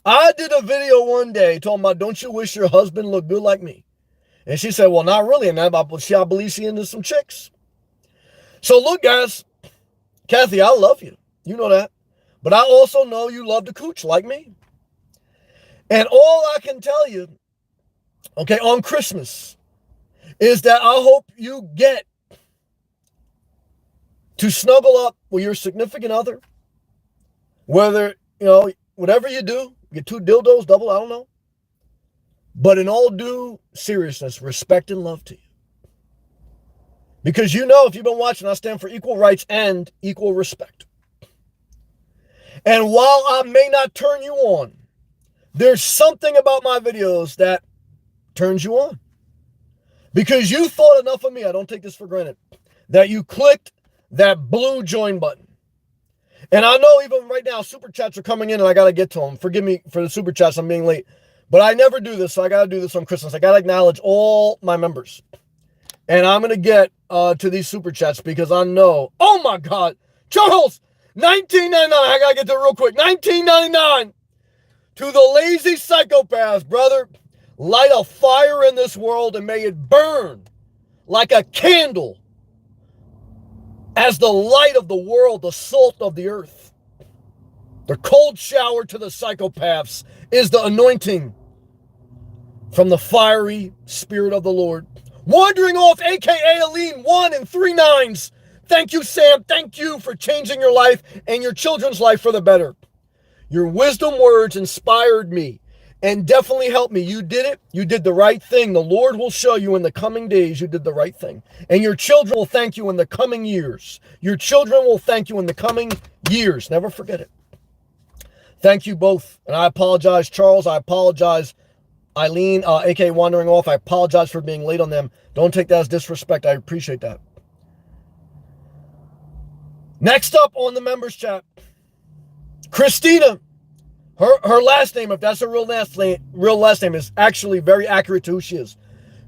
Speaker 1: I did a video one day talking about, don't you wish your husband looked good like me? And she said, well, not really. And I believe she into some chicks. So look, guys, Kathy, I love you. You know that. But I also know you love the cooch like me. And all I can tell you, okay, on Christmas, is that I hope you get to snuggle up with your significant other. Whether, whatever you do, get 2 dildos, double, I don't know. But in all due seriousness, respect and love to you. Because if you've been watching, I stand for equal rights and equal respect. And while I may not turn you on, there's something about my videos that turns you on. Because you thought enough of me, I don't take this for granted, that you clicked that blue join button. And I know even right now, super chats are coming in and I got to get to them. Forgive me for the super chats, I'm being late. But I never do this, so I got to do this on Christmas. I got to acknowledge all my members. And I'm going to get to these super chats because I know, oh my God, Charles, $19.99. I got to get to it real quick. $19.99 to the lazy psychopaths, brother. Light a fire in this world and may it burn like a candle as the light of the world, the salt of the earth. The cold shower to the psychopaths is the anointing from the fiery spirit of the Lord. Wandering off, a.k.a. Aline, 1 and 3 9s. Thank you, Sam. Thank you for changing your life and your children's life for the better. Your wisdom words inspired me and definitely helped me. You did it. You did the right thing. The Lord will show you in the coming days you did the right thing. And your children will thank you in the coming years. Your children will thank you in the coming years. Never forget it. Thank you both. And I apologize, Charles. I apologize, Eileen, a.k.a. Wandering Off. I apologize for being late on them. Don't take that as disrespect. I appreciate that. Next up on the members chat, Christina. Her last name, if that's her real last name, is actually very accurate to who she is.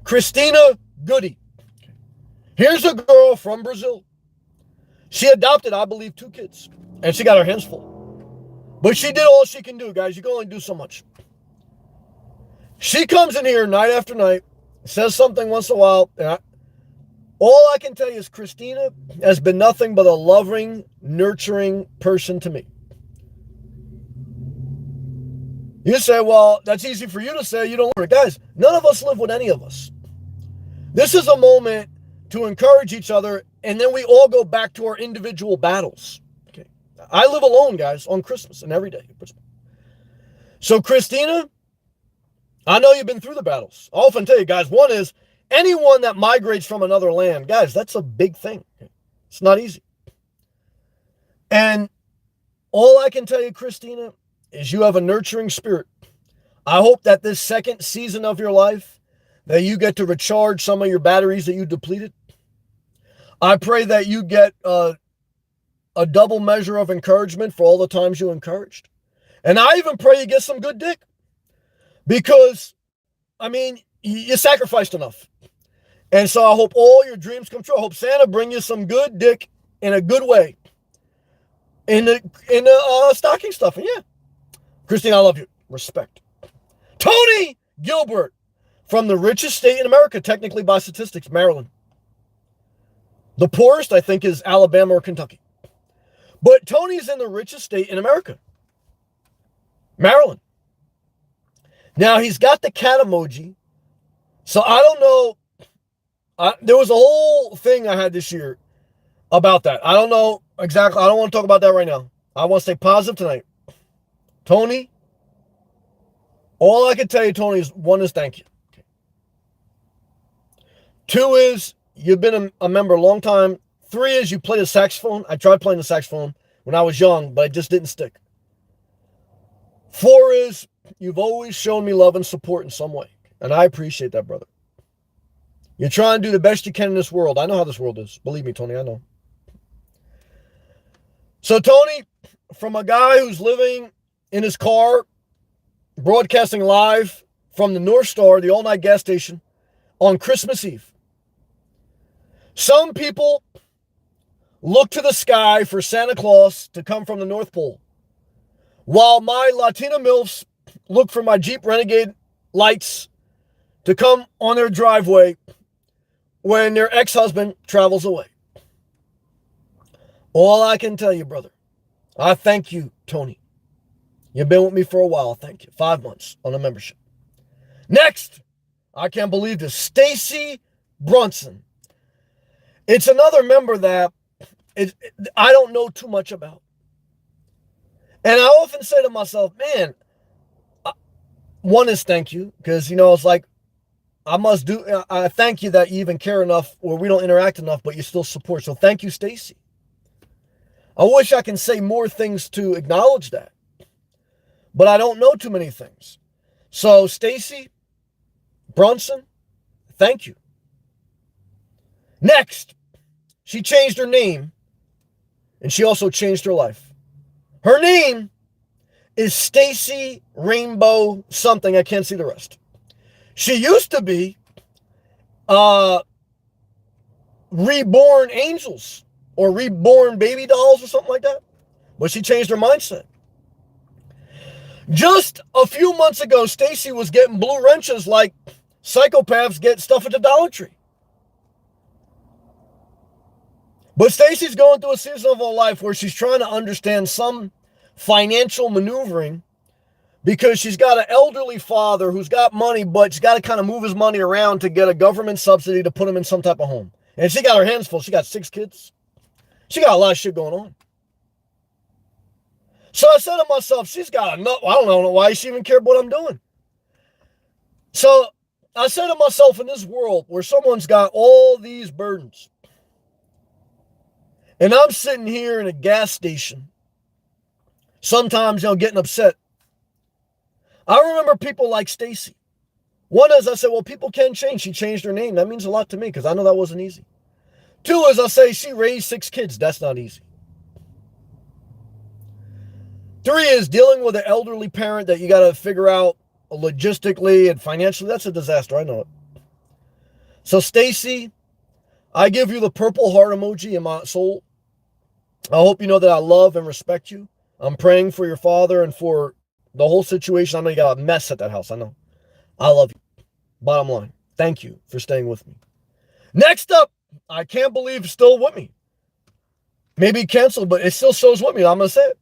Speaker 1: Christina Goody. Here's a girl from Brazil. She adopted, I believe, 2 kids. And she got her hands full. But she did all she can do, guys. You can only do so much. She comes in here night after night, says something once in a while. And all I can tell you is Christina has been nothing but a loving, nurturing person to me. You say, well, that's easy for you to say. You don't live with it. Guys, none of us live with any of us. This is a moment to encourage each other, and then we all go back to our individual battles. Okay, I live alone, guys, on Christmas and every day. So, Christina, I know you've been through the battles. I often tell you, guys, one is anyone that migrates from another land, guys, that's a big thing. It's not easy. And all I can tell you, Christina, is you have a nurturing spirit. I hope that this second season of your life, that you get to recharge some of your batteries that you depleted. I pray that you get a double measure of encouragement for all the times you encouraged. And I even pray you get some good dick. Because, you sacrificed enough. And so I hope all your dreams come true. I hope Santa bring you some good dick in a good way. In the stocking stuffing, yeah. Christine, I love you. Respect. Tony Gilbert from the richest state in America, technically by statistics, Maryland. The poorest, I think, is Alabama or Kentucky. But Tony's in the richest state in America, Maryland. Now, he's got the cat emoji. So I don't know. There was a whole thing I had this year about that. I don't know exactly. I don't want to talk about that right now. I want to stay positive tonight. Tony, all I can tell you, Tony, is 1 is thank you. 2 is you've been a member a long time. 3 is you play the saxophone. I tried playing the saxophone when I was young, but it just didn't stick. 4 is you've always shown me love and support in some way. And I appreciate that, brother. You're trying to do the best you can in this world. I know how this world is. Believe me, Tony, I know. So, Tony, from a guy who's living in his car, broadcasting live from the North Star, the all-night gas station, on Christmas Eve. Some people look to the sky for Santa Claus to come from the North Pole, while my Latina MILFs look for my Jeep Renegade lights to come on their driveway when their ex-husband travels away. All I can tell you, brother, I thank you, Tony. You've been with me for a while. Thank you. 5 months on a membership. Next, I can't believe this. Stacy Brunson. It's another member that I don't know too much about. And I often say to myself, man, one is thank you, because, it's like, I thank you that you even care enough, or we don't interact enough, but you still support. So thank you, Stacy. I wish I can say more things to acknowledge that, but I don't know too many things. So Stacy Brunson, thank you. Next, she changed her name, and she also changed her life. Her name is Stacy Rainbow something. I can't see the rest. She used to be Reborn Angels or Reborn Baby Dolls or something like that. But she changed her mindset. Just a few months ago, Stacy was getting blue wrenches like psychopaths get stuff at the Dollar Tree. But Stacy's going through a season of her life where she's trying to understand some financial maneuvering, because she's got an elderly father who's got money, but she's got to kind of move his money around to get a government subsidy to put him in some type of home. And she got her hands full. She got 6 kids. She got a lot of shit going on. So I said to myself, she's got enough. I don't know why she even cared what I'm doing. So I said to myself, in this world where someone's got all these burdens, and I'm sitting here in a gas station, sometimes, getting upset. I remember people like Stacy. One is, I said, well, people can change. She changed her name. That means a lot to me, because I know that wasn't easy. 2 is, I say, she raised 6 kids. That's not easy. 3 is dealing with an elderly parent that you got to figure out logistically and financially. That's a disaster. I know it. So, Stacy, I give you the purple heart emoji in my soul. I hope you know that I love and respect you. I'm praying for your father and for the whole situation. I know you got a mess at that house. I know. I love you. Bottom line, thank you for staying with me. Next up, I can't believe it's still with me. Maybe canceled, but it still shows with me. I'm going to say it.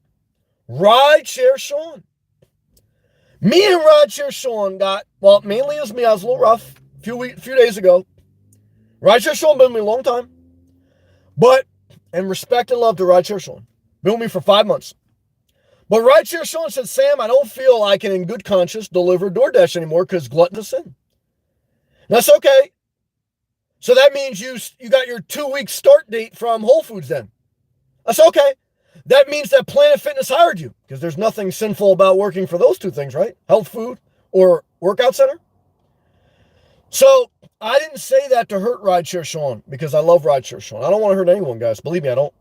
Speaker 1: Rideshare Sean. Me and Rideshare Sean mainly it was me. I was a little rough a few days ago. Rideshare Sean been with me a long time. And respect and love to Rideshare Sean. Been with me for 5 months. But Rideshare Sean said, Sam, I don't feel I can in good conscience deliver DoorDash anymore because glutton is sin. And that's okay. So that means you got your 2-week start date from Whole Foods then. That's okay. That means that Planet Fitness hired you, because there's nothing sinful about working for those 2 things, right? Health food or workout center. So I didn't say that to hurt Rideshare Sean, because I love Rideshare Sean. I don't want to hurt anyone, guys. Believe me, I don't.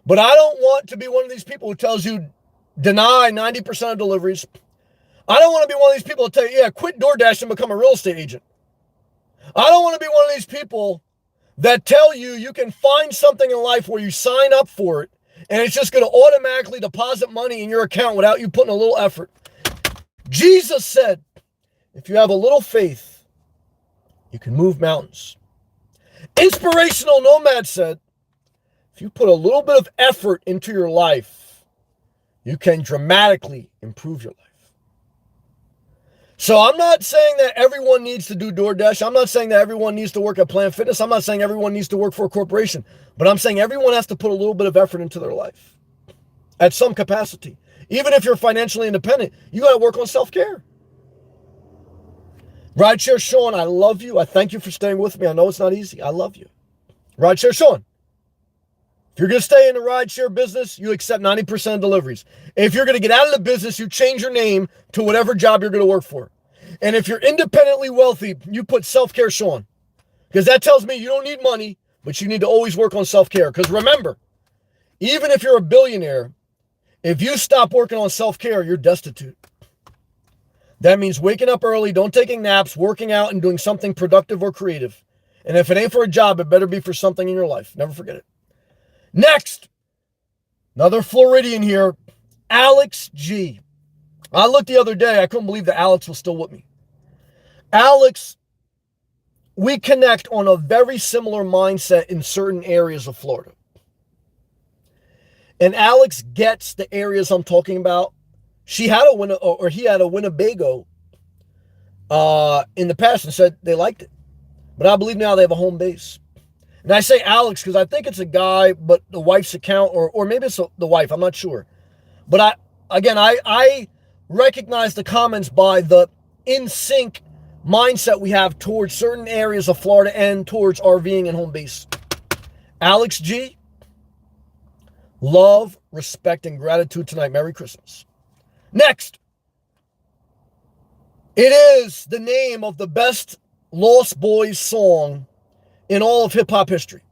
Speaker 1: But I don't want to be one of these people who tells you deny 90% of deliveries. I don't want to be one of these people who tell you, yeah, quit DoorDash and become a real estate agent. I don't want to be one of these people that tell you you can find something in life where you sign up for it and it's just going to automatically deposit money in your account without you putting a little effort. Jesus said, if you have a little faith, you can move mountains. Inspirational Nomad said, if you put a little bit of effort into your life, you can dramatically improve your life. So I'm not saying that everyone needs to do DoorDash. I'm not saying that everyone needs to work at Planet Fitness. I'm not saying everyone needs to work for a corporation. But I'm saying everyone has to put a little bit of effort into their life at some capacity. Even if you're financially independent, you got to work on self-care. Rideshare Sean, I love you. I thank you for staying with me. I know it's not easy. I love you. Rideshare Sean, if you're going to stay in the rideshare business, you accept 90% of deliveries. If you're going to get out of the business, you change your name to whatever job you're going to work for. And if you're independently wealthy, you put self-care Sean. Because that tells me you don't need money, but you need to always work on self-care. Because remember, even if you're a billionaire, if you stop working on self-care, you're destitute. That means waking up early, don't taking naps, working out, and doing something productive or creative. And if it ain't for a job, it better be for something in your life. Never forget it. Next, another Floridian here, Alex G. I looked the other day. I couldn't believe that Alex was still with me. Alex, we connect on a very similar mindset in certain areas of Florida. And Alex gets the areas I'm talking about. He had a Winnebago in the past and said they liked it. But I believe now they have a home base. And I say Alex because I think it's a guy, but the wife's account, or maybe it's the wife, I'm not sure. But I recognize the comments by the in sync mindset we have towards certain areas of Florida and towards RVing and home base. Alex G, love, respect, and gratitude tonight. Merry Christmas. Next, it is the name of the best Lost Boys song in all of hip-hop history.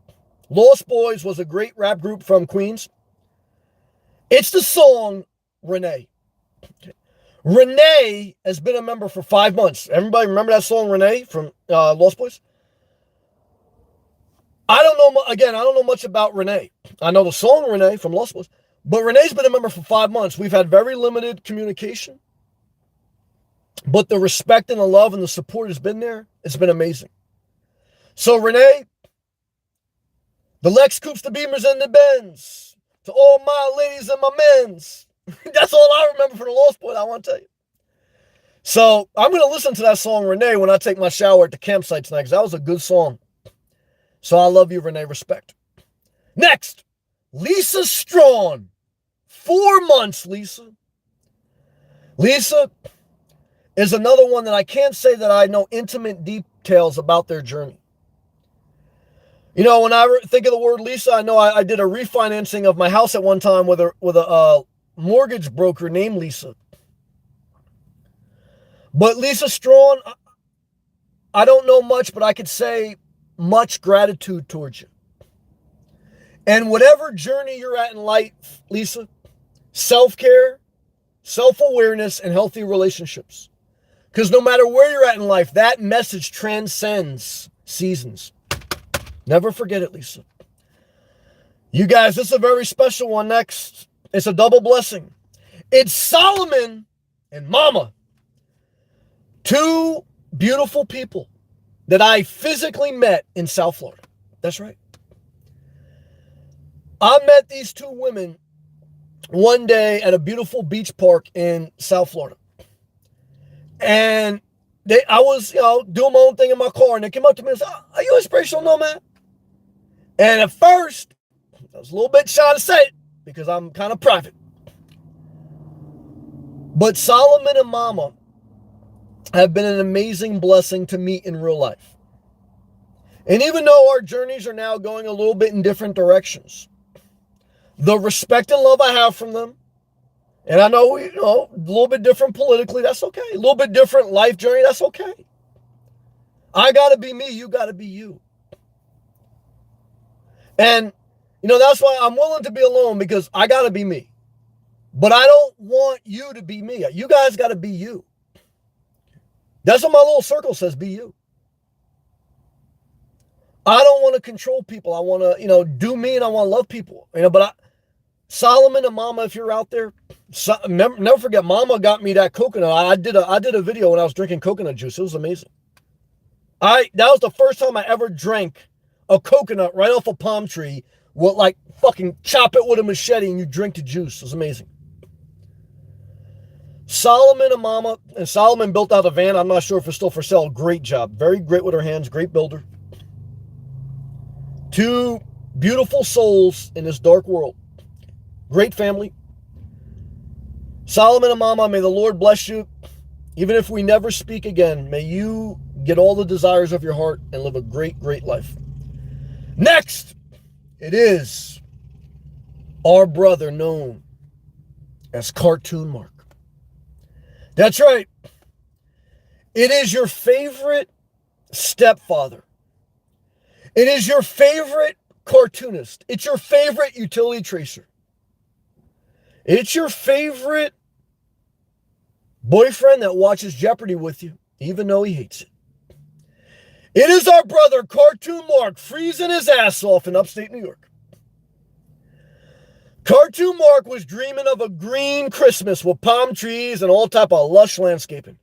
Speaker 1: Lost Boys was a great rap group from Queens. It's the song Renee. Renee has been a member for 5 months. Everybody remember that song Renee from Lost Boys? I don't know much about Renee. I know the song Renee from Lost Boys, but Renee's been a member for 5 months. We've had very limited communication, but the respect and the love and the support has been there. It's been amazing. So Renee, the Lex Coupes, the Beamers, and the Benz, to all my ladies and my men's. That's all I remember from the Lost Boys, I want to tell you. So I'm going to listen to that song Renee when I take my shower at the campsite tonight, because that was a good song. So I love you, Renee. Respect. Next, Lisa Strawn. 4 months, Lisa. Lisa is another one that I can't say that I know intimate details about their journey. You know, when I think of the word Lisa, I know I did a refinancing of my house at one time with a mortgage broker named Lisa. But Lisa Strawn, I don't know much, but I could say much gratitude towards you. And whatever journey you're at in life, Lisa, self-care, self-awareness, and healthy relationships. Because no matter where you're at in life, that message transcends seasons. Never forget it, Lisa. You guys, this is a very special one next. It's a double blessing. It's Solomon and Mama. 2 beautiful people that I physically met in South Florida. That's right. I met these 2 women one day at a beautiful beach park in South Florida. And I was, doing my own thing in my car, and they came up to me and said, "Are you inspirational, Nomad?" And at first, I was a little bit shy to say it because I'm kind of private. But Solomon and Mama have been an amazing blessing to meet in real life. And even though our journeys are now going a little bit in different directions, the respect and love I have from them, and I know, a little bit different politically, that's okay. A little bit different life journey, that's okay. I got to be me, you got to be you. And, that's why I'm willing to be alone, because I got to be me. But I don't want you to be me. You guys got to be you. That's what my little circle says, be you. I don't want to control people. I want to, do me, and I want to love people. But Solomon and Mama, if you're out there, never forget, Mama got me that coconut. I did a video when I was drinking coconut juice. It was amazing. That was the first time I ever drank a coconut right off a palm tree. With fucking chop it with a machete and you drink the juice. It was amazing. Solomon and Mama, and Solomon built out a van. I'm not sure if it's still for sale. Great job. Very great with her hands. Great builder. 2 beautiful souls in this dark world. Great family. Solomon and Mama, may the Lord bless you. Even if we never speak again, may you get all the desires of your heart and live a great, great life. Next, it is our brother known as Cartoon Mark. That's right. It is your favorite stepfather. It is your favorite cartoonist. It's your favorite utility tracer. It's your favorite boyfriend that watches Jeopardy with you, even though he hates it. It is our brother, Cartoon Mark, freezing his ass off in upstate New York. Cartoon Mark was dreaming of a green Christmas with palm trees and all type of lush landscaping.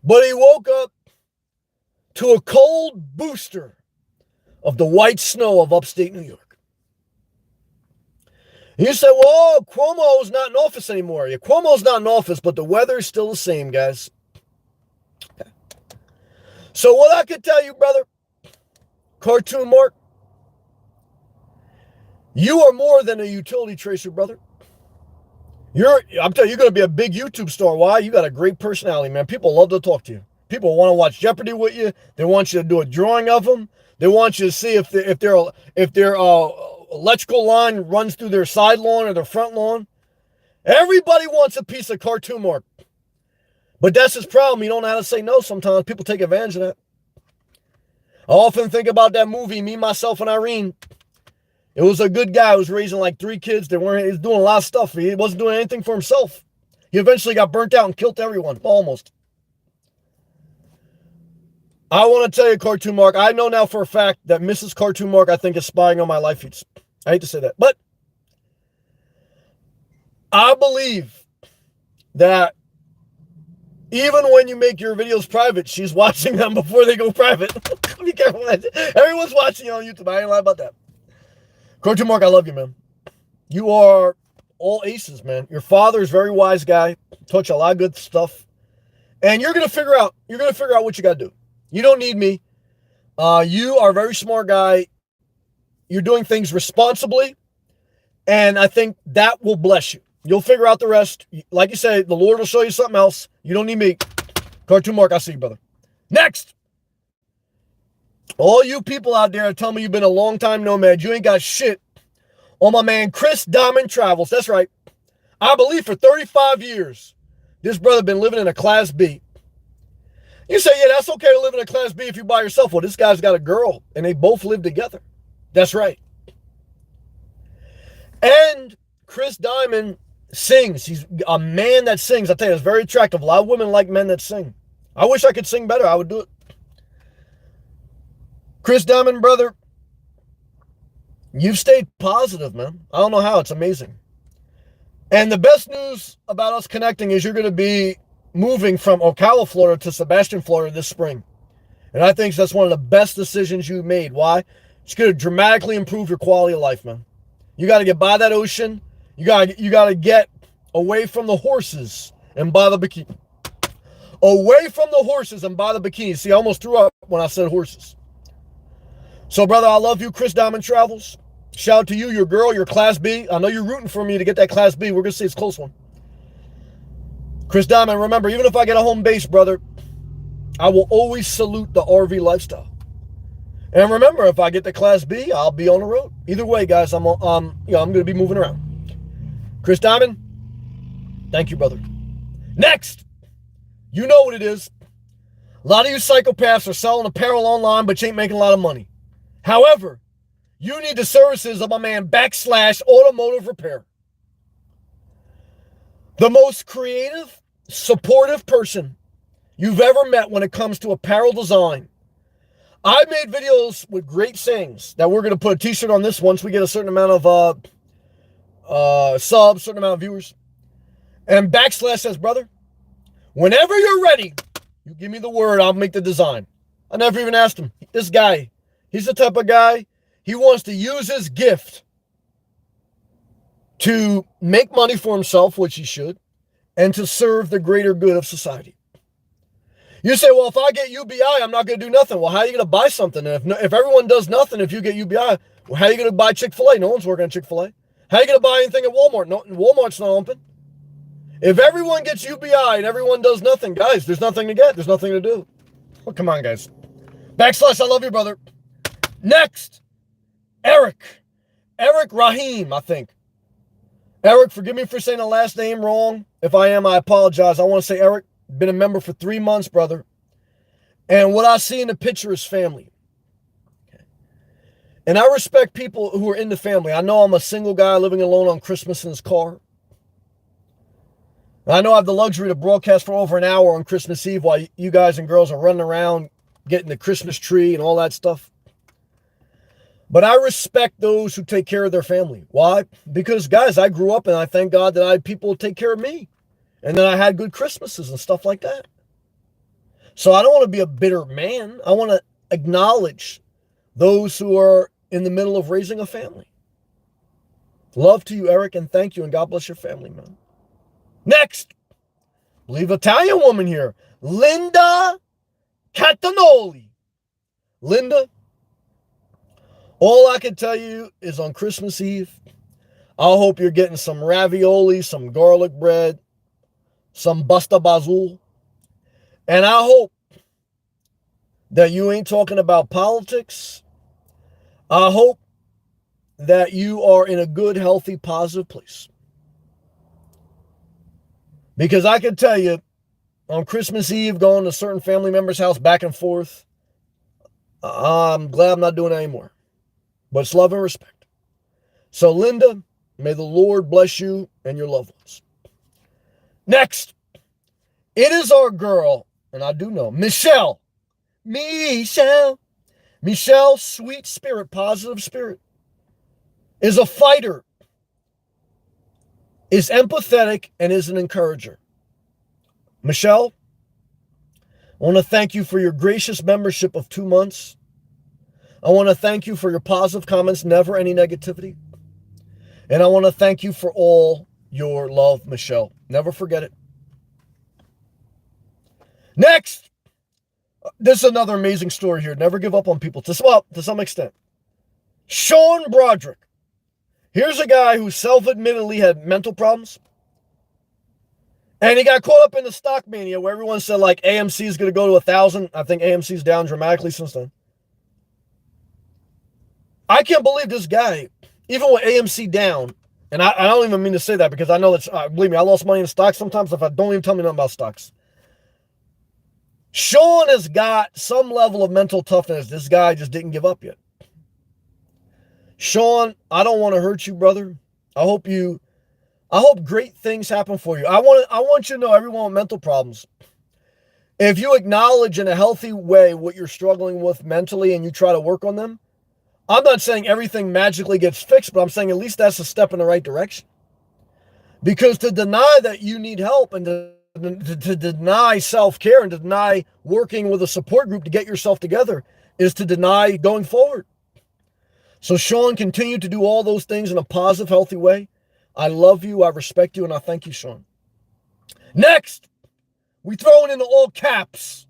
Speaker 1: But he woke up to a cold booster of the white snow of upstate New York. You say, well, Cuomo's not in office anymore. Yeah, Cuomo's not in office, but the weather is still the same, guys. So what I could tell you, brother, Cartoon Mark, you are more than a utility tracer, brother. I'm telling you, you're going to be a big YouTube star. Why? You got a great personality, man. People love to talk to you. People want to watch Jeopardy with you. They want you to do a drawing of them. They want you to see if their electrical line runs through their side lawn or their front lawn. Everybody wants a piece of Cartoon Mark. But that's his problem. You don't know how to say no sometimes. People take advantage of that. I often think about that movie, Me, Myself, and Irene. It was a good guy who was raising like 3 kids. He was doing a lot of stuff. He wasn't doing anything for himself. He eventually got burnt out and killed everyone, almost. I want to tell you, Cartoon Mark, I know now for a fact that Mrs. Cartoon Mark, I think, is spying on my life feeds. I hate to say that. But I believe that even when you make your videos private, she's watching them before they go private. Be careful. Everyone's watching you on YouTube. I ain't lying about that. Cartoon Mark, I love you, man. You are all aces, man. Your father is a very wise guy. Taught you a lot of good stuff. And you're gonna figure out what you gotta do. You don't need me. You are a very smart guy. You're doing things responsibly. And I think that will bless you. You'll figure out the rest. Like you say, the Lord will show you something else. You don't need me. Cartoon Mark, I see you, brother. Next. All you people out there tell me you've been a long time nomad. You ain't got shit on my man Chris Diamond Travels. That's right. I believe for 35 years, this brother been living in a Class B. You say, yeah, that's okay to live in a Class B if you're by yourself. Well, this guy's got a girl, and they both live together. That's right. And Chris Diamond sings. He's a man that sings. I tell you, it's very attractive. A lot of women like men that sing. I wish I could sing better. I would do it. Chris Diamond, brother, you've stayed positive, man. I don't know how. It's amazing. And the best news about us connecting is you're going to be moving from Ocala, Florida to Sebastian, Florida this spring. And I think that's one of the best decisions you've made. Why? It's going to dramatically improve your quality of life, man. You got to get by that ocean. You got to get away from the horses and buy the bikini. Away from the horses and buy the bikini. See, I almost threw up when I said horses. So, brother, I love you, Chris Diamond Travels. Shout out to you, your girl, your Class B. I know you're rooting for me to get that Class B. We're going to see it's a close one. Chris Diamond, remember, even if I get a home base, brother, I will always salute the RV lifestyle. And remember, if I get the Class B, I'll be on the road. Either way, guys, I'm going to be moving around. Chris Diamond, thank you, brother. Next, you know what it is. A lot of you psychopaths are selling apparel online, but you ain't making a lot of money. However, you need the services of my man /automotive repair. The most creative, supportive person you've ever met when it comes to apparel design. I made videos with great sayings that we're going to put a t-shirt on this once we get a certain amount of subs, certain amount of viewers. And / says, brother, whenever you're ready, you give me the word, I'll make the design. I never even asked him. This guy, he's the type of guy, he wants to use his gift to make money for himself, which he should, and to serve the greater good of society. You say, well, if I get UBI, I'm not going to do nothing. Well, how are you going to buy something? And if everyone does nothing, if you get UBI, well, how are you going to buy Chick-fil-A? No one's working at Chick-fil-A. How are you going to buy anything at Walmart? No, Walmart's not open. If everyone gets UBI and everyone does nothing, guys, there's nothing to get. There's nothing to do. Well, come on, guys. / I love you, brother. Next, Eric Rahim, I think. Eric, forgive me for saying the last name wrong. If I am, I apologize. I want to say, Eric, been a member for 3 months, brother. And what I see in the picture is family. Okay. And I respect people who are in the family. I know I'm a single guy living alone on Christmas in his car. I know I have the luxury to broadcast for over an hour on Christmas Eve while you guys and girls are running around getting the Christmas tree and all that stuff. But I respect those who take care of their family. Why? Because, guys, I grew up and I thank God that I had people take care of me. And then I had good Christmases and stuff like that. So I don't want to be a bitter man. I want to acknowledge those who are in the middle of raising a family. Love to you, Eric, and thank you, and God bless your family, man. Next, believe Italian woman here, Linda Catanoli. Linda, all I can tell you is on Christmas Eve, I hope you're getting some ravioli, some garlic bread, some pasta basil, and I hope that you ain't talking about politics. I hope that you are in a good, healthy, positive place. Because I can tell you, on Christmas Eve, going to a certain family member's house back and forth, I'm glad I'm not doing it anymore. But it's love and respect. So, Linda, may the Lord bless you and your loved ones. Next, it is our girl, and I do know, Michelle. Michelle, sweet spirit, positive spirit, is a fighter, is empathetic, and is an encourager. Michelle, I want to thank you for your gracious membership of 2 months. I want to thank you for your positive comments, never any negativity. And I want to thank you for all your love, Michelle. Never forget it. Next, this is another amazing story here. Never give up on people, to some extent. Sean Broderick. Here's a guy who self-admittedly had mental problems. And he got caught up in the stock mania where everyone said, like, AMC is going to go to 1,000. I think AMC's down dramatically since then. I can't believe this guy, even with AMC down, and I don't even mean to say that because I know that's, believe me, I lost money in stocks sometimes if I don't even tell me nothing about stocks. Sean has got some level of mental toughness. This guy just didn't give up yet. Sean, I don't want to hurt you, brother. I hope great things happen for you. I want you to know, everyone with mental problems, if you acknowledge in a healthy way what you're struggling with mentally and you try to work on them, I'm not saying everything magically gets fixed, but I'm saying at least that's a step in the right direction. Because to deny that you need help and to deny self-care and to deny working with a support group to get yourself together is to deny going forward. So Sean, continue to do all those things in a positive, healthy way. I love you, I respect you, and I thank you, Sean. Next, we throw it into all caps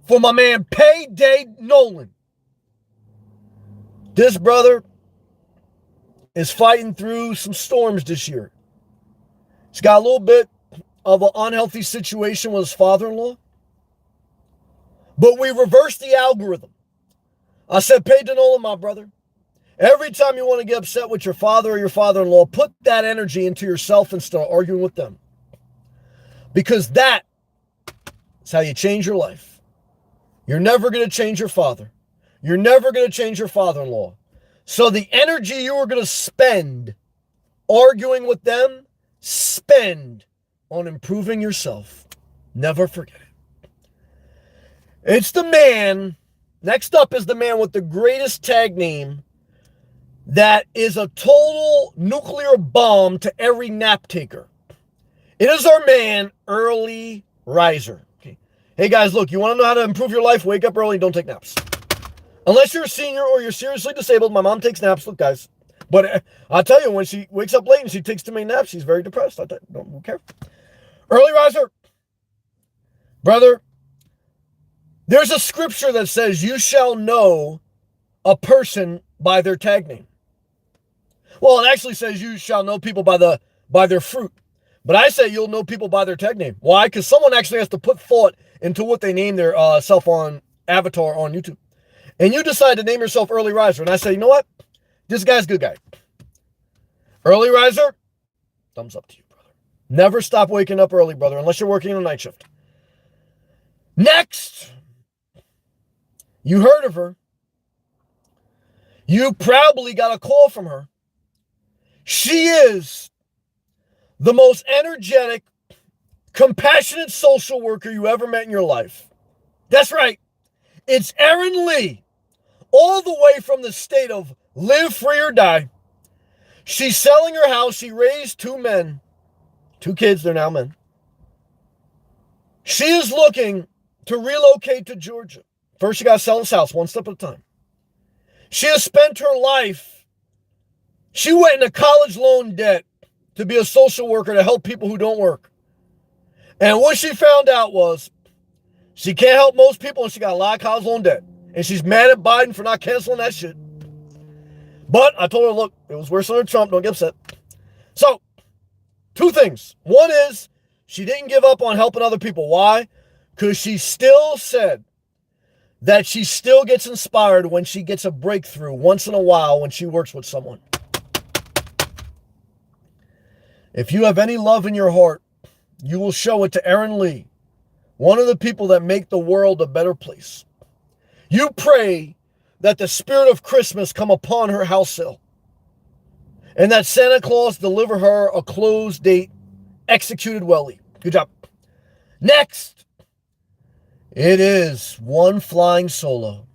Speaker 1: for my man Payday Nolan. This brother is fighting through some storms this year. He's got a little bit of an unhealthy situation with his father-in-law. But we reversed the algorithm. I said, Payday Nolan, my brother, every time you want to get upset with your father or your father-in-law, put that energy into yourself and start arguing with them. Because that is how you change your life. You're never going to change your father. You're never going to change your father-in-law. So the energy you are going to spend arguing with them, spend on improving yourself. Never forget it. It's the man. Next up is the man with the greatest tag name that is a total nuclear bomb to every nap taker. It is our man, Early Riser. Okay. Hey guys, look, you want to know how to improve your life? Wake up early and don't take naps. Unless you're a senior or you're seriously disabled. My mom takes naps. Look, guys. But I'll tell you, when she wakes up late and she takes too many naps, she's very depressed. I don't care. Early Riser. Brother, there's a scripture that says you shall know a person by their tag name. Well, it actually says you shall know people by their fruit. But I say you'll know people by their tag name. Why? Because someone actually has to put thought into what they name their self on avatar on YouTube. And you decide to name yourself Early Riser. And I say, you know what? This guy's a good guy. Early Riser, thumbs up to you, brother. Never stop waking up early, brother, unless you're working a night shift. Next, you heard of her. You probably got a call from her. She is the most energetic, compassionate social worker you ever met in your life. That's right. It's Erin Lee, all the way from the state of live free or die. She's selling her house. She raised 2 kids, they're now men. She is looking to relocate to Georgia. First, she got to sell this house one step at a time. She has spent her life, she went into college loan debt to be a social worker to help people who don't work. And what she found out was she can't help most people and she got a lot of college loan debt. And she's mad at Biden for not canceling that shit. But I told her, look, it was worse than Trump. Don't get upset. So, two things. One is she didn't give up on helping other people. Why? Because she still said that she still gets inspired when she gets a breakthrough once in a while when she works with someone. If you have any love in your heart, you will show it to Erin Lee, one of the people that make the world a better place. You pray that the spirit of Christmas come upon her house sale and that Santa Claus deliver her a closed date executed wellly. Good job. Next, it is one flying solo.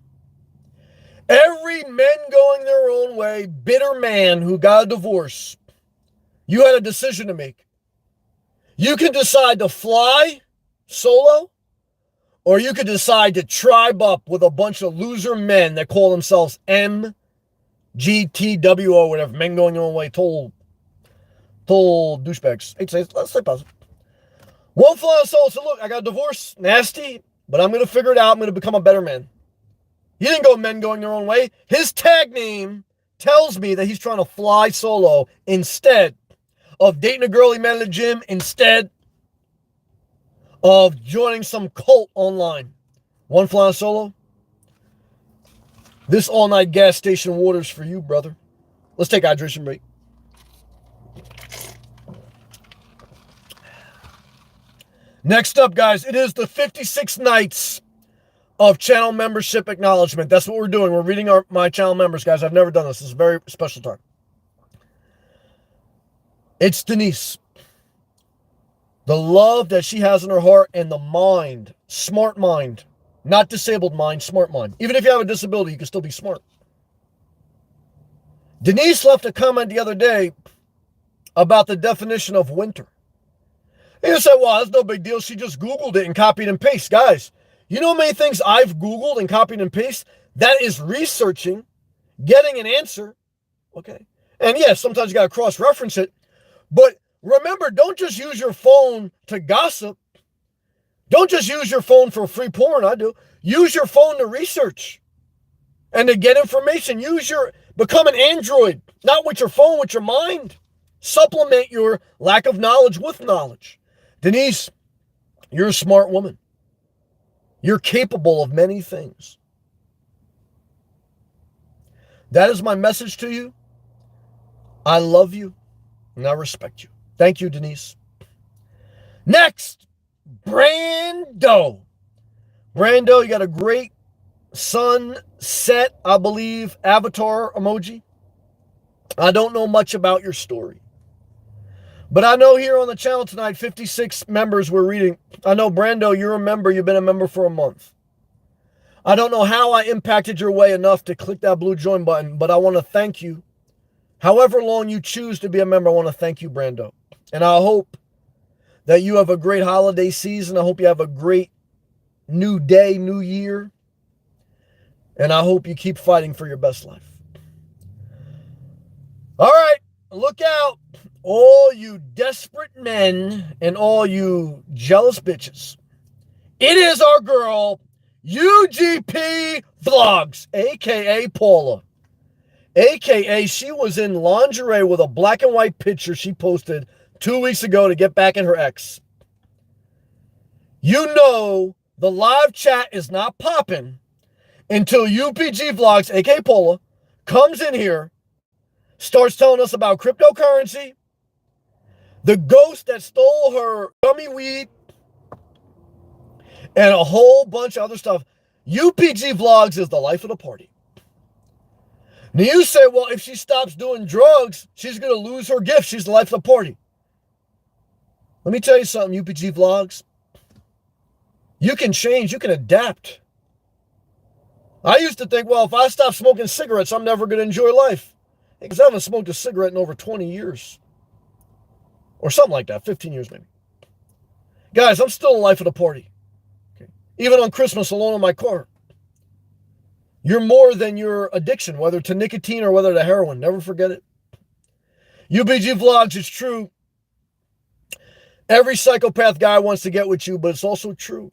Speaker 1: Every men going their own way, bitter man who got a divorce, you had a decision to make. You can decide to fly solo, or you could decide to tribe up with a bunch of loser men that call themselves MGTWO, whatever, men going their own way, total douchebags. Let's say positive. One flying solo said, look, I got a divorce, nasty, but I'm going to figure it out. I'm going to become a better man. He didn't go men going their own way. His tag name tells me that he's trying to fly solo instead of dating a girl he met at the gym, instead of joining some cult online. One flying solo. This all-night gas station water's for you, brother. Let's take a hydration break. Next up, guys, it is the 56 nights of channel membership acknowledgement. That's what we're doing. We're reading my channel members, guys. I've never done this. This is a very special time. It's Denise. The love that she has in her heart and the mind, smart mind, not disabled mind, smart mind. Even if you have a disability, you can still be smart. Denise left a comment the other day about the definition of winter. And you say, well, that's no big deal. She just Googled it and copied and pasted. Guys, you know how many things I've Googled and copied and pasted? That is researching, getting an answer. Okay. And yes, sometimes you got to cross-reference it. But remember, don't just use your phone to gossip. Don't just use your phone for free porn. I do. Use your phone to research and to get information. Become an android, not with your phone, with your mind. Supplement your lack of knowledge with knowledge. Denise, you're a smart woman. You're capable of many things. That is my message to you. I love you and I respect you. Thank you, Denise. Next, Brando. Brando, you got a great sunset, I believe, avatar emoji. I don't know much about your story. But I know here on the channel tonight, 56 members we're reading. I know, Brando, you're a member. You've been a member for a month. I don't know how I impacted your way enough to click that blue join button, but I want to thank you. However long you choose to be a member, I want to thank you, Brando. And I hope that you have a great holiday season. I hope you have a great new day, new year. And I hope you keep fighting for your best life. All right, look out. All you desperate men and all you jealous bitches. It is our girl, UGP Vlogs, a.k.a. Paula. A.k.a. she was in lingerie with a black and white picture she posted 2 weeks ago to get back at her ex. You know the live chat is not popping until UPG Vlogs, a.k.a. Paula, comes in here, starts telling us about cryptocurrency, the ghost that stole her gummy weed, and a whole bunch of other stuff. UPG Vlogs is the life of the party. Now you say, well, if she stops doing drugs, she's going to lose her gift. She's the life of the party. Let me tell you something, UPG Vlogs. You can change. You can adapt. I used to think, well, if I stop smoking cigarettes, I'm never going to enjoy life. Because I haven't smoked a cigarette in over 20 years. Or something like that, 15 years maybe. Guys, I'm still the life of the party. Okay. even on Christmas alone in my car. You're more than your addiction, whether to nicotine or whether to heroin. Never forget it. UBG Vlogs, it's true. Every psychopath guy wants to get with you, but it's also true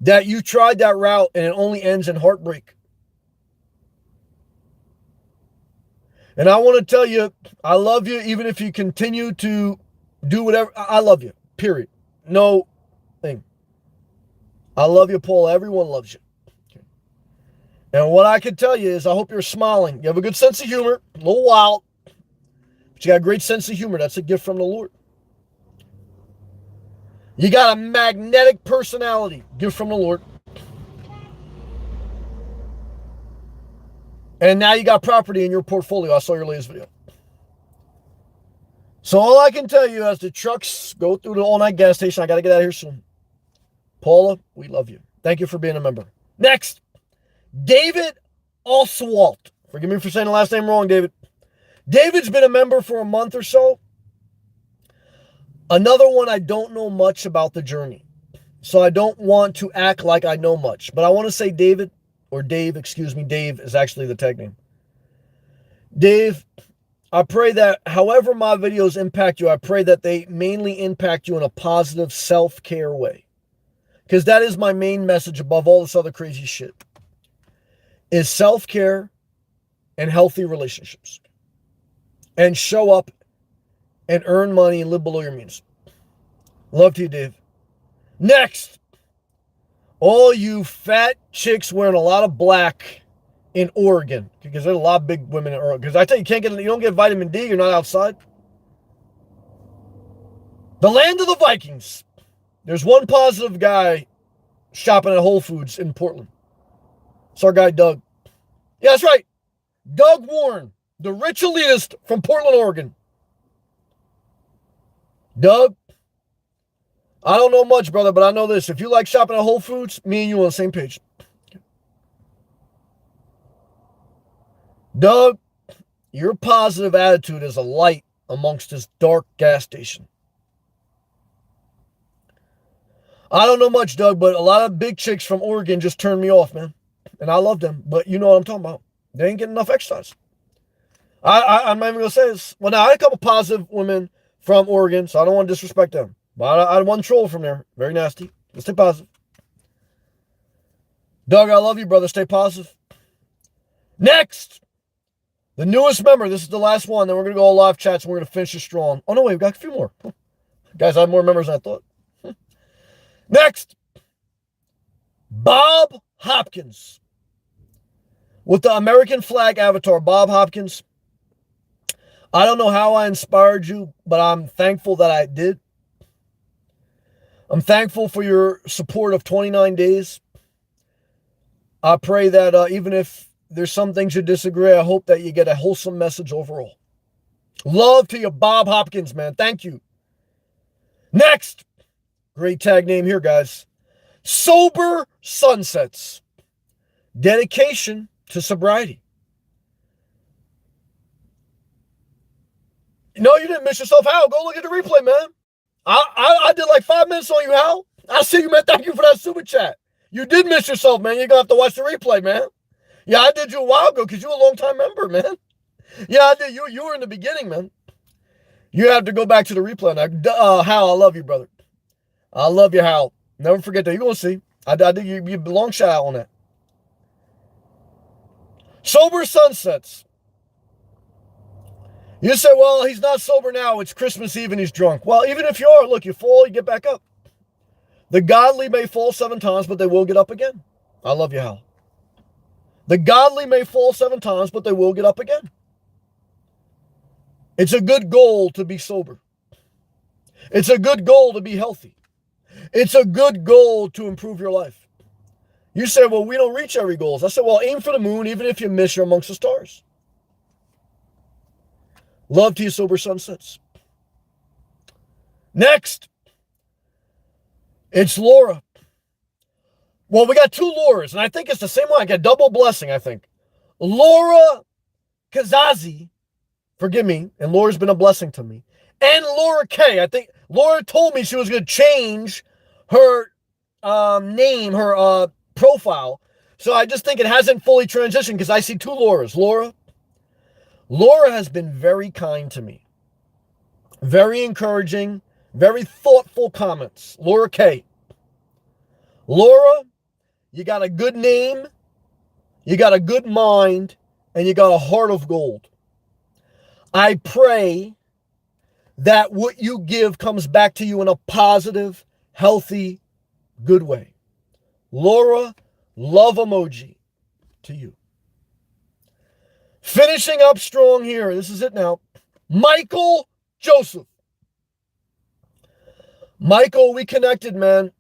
Speaker 1: that you tried that route and it only ends in heartbreak. And I want to tell you, I love you, even if you continue to do whatever. I love you, period. No thing. I love you, Paul. Everyone loves you. Okay. And what I can tell you is I hope you're smiling. You have a good sense of humor, a little wild, but you got a great sense of humor. That's a gift from the Lord. You got a magnetic personality, gift from the Lord. And now you got property in your portfolio. I saw your latest video. So all I can tell you as the trucks go through the all-night gas station, I got to get out of here soon. Paula, we love you. Thank you for being a member. Next, David Oswalt. Forgive me for saying the last name wrong, David. David's been a member for a month or so. Another one, I don't know much about the journey. So I don't want to act like I know much. But I want to say David, or Dave, excuse me. Dave is actually the tag name. Dave, I pray that however my videos impact you, I pray that they mainly impact you in a positive self-care way. Because that is my main message above all this other crazy shit. Is self-care and healthy relationships. And show up and earn money and live below your means. Love to you, Dave. Next. All you fat chicks wearing a lot of black in Oregon. Because there's a lot of big women in Oregon. Because I tell you, you don't get vitamin D, you're not outside. The land of the Vikings. There's one positive guy shopping at Whole Foods in Portland. It's our guy, Doug. Yeah, that's right. Doug Warren, the rich elitist from Portland, Oregon. Doug, I don't know much, brother, but I know this. If you like shopping at Whole Foods, me and you on the same page. Doug, your positive attitude is a light amongst this dark gas station. I don't know much, Doug, but a lot of big chicks from Oregon just turned me off, man. And I love them, but you know what I'm talking about. They ain't getting enough exercise. I'm not even going to say this. Well, now, I had a couple positive women from Oregon, so I don't want to disrespect them. But I had one troll from there. Very nasty. Let's stay positive. Doug, I love you, brother. Stay positive. Next, the newest member. This is the last one. Then we're going to go all live chats, and we're going to finish it strong. Oh, no, wait. We've got a few more. Guys, I have more members than I thought. Next, Bob Hopkins. With the American flag avatar, Bob Hopkins. I don't know how I inspired you, but I'm thankful that I did. I'm thankful for your support of 29 days. I pray that even if there's some things you disagree, I hope that you get a wholesome message overall. Love to you, Bob Hopkins, man. Thank you. Next. Great tag name here, guys. Sober Sunsets. Dedication to sobriety. No, you didn't miss yourself, Hal. Go look at the replay, man. I did like 5 minutes on you, Hal. I see you, man. Thank you for that super chat. You did miss yourself, man. You're going to have to watch the replay, man. Yeah, I did you a while ago because you're a long-time member, man. Yeah, I did. You were in the beginning, man. You have to go back to the replay now. Hal, I love you, brother. I love you, Hal. Never forget that. You're going to see. I did you long shout out on that. Sober Sunsets. You say, well, he's not sober now. It's Christmas Eve and he's drunk. Well, even if you are, look, you fall, you get back up. The godly may fall 7 times, but they will get up again. I love you, Hal. The godly may fall 7 times, but they will get up again. It's a good goal to be sober. It's a good goal to be healthy. It's a good goal to improve your life. You say, well, we don't reach every goal. I said, well, aim for the moon. Even if you miss, you're amongst the stars. Love to you, Sober Sunsets. Next, it's Laura. Well, we got 2 Lauras, and I think it's the same one. I got double blessing, I think. Laura Kazazi, forgive me, and Laura's been a blessing to me. And Laura K. I think Laura told me she was going to change her name, her profile. So I just think it hasn't fully transitioned because I see two Lauras. Laura has been very kind to me. Very encouraging, very thoughtful comments. Laura K. Laura, you got a good name, you got a good mind, and you got a heart of gold. I pray that what you give comes back to you in a positive, healthy, good way. Laura, love emoji to you. Finishing up strong here. This is it now. Michael Joseph. Michael, we connected, man.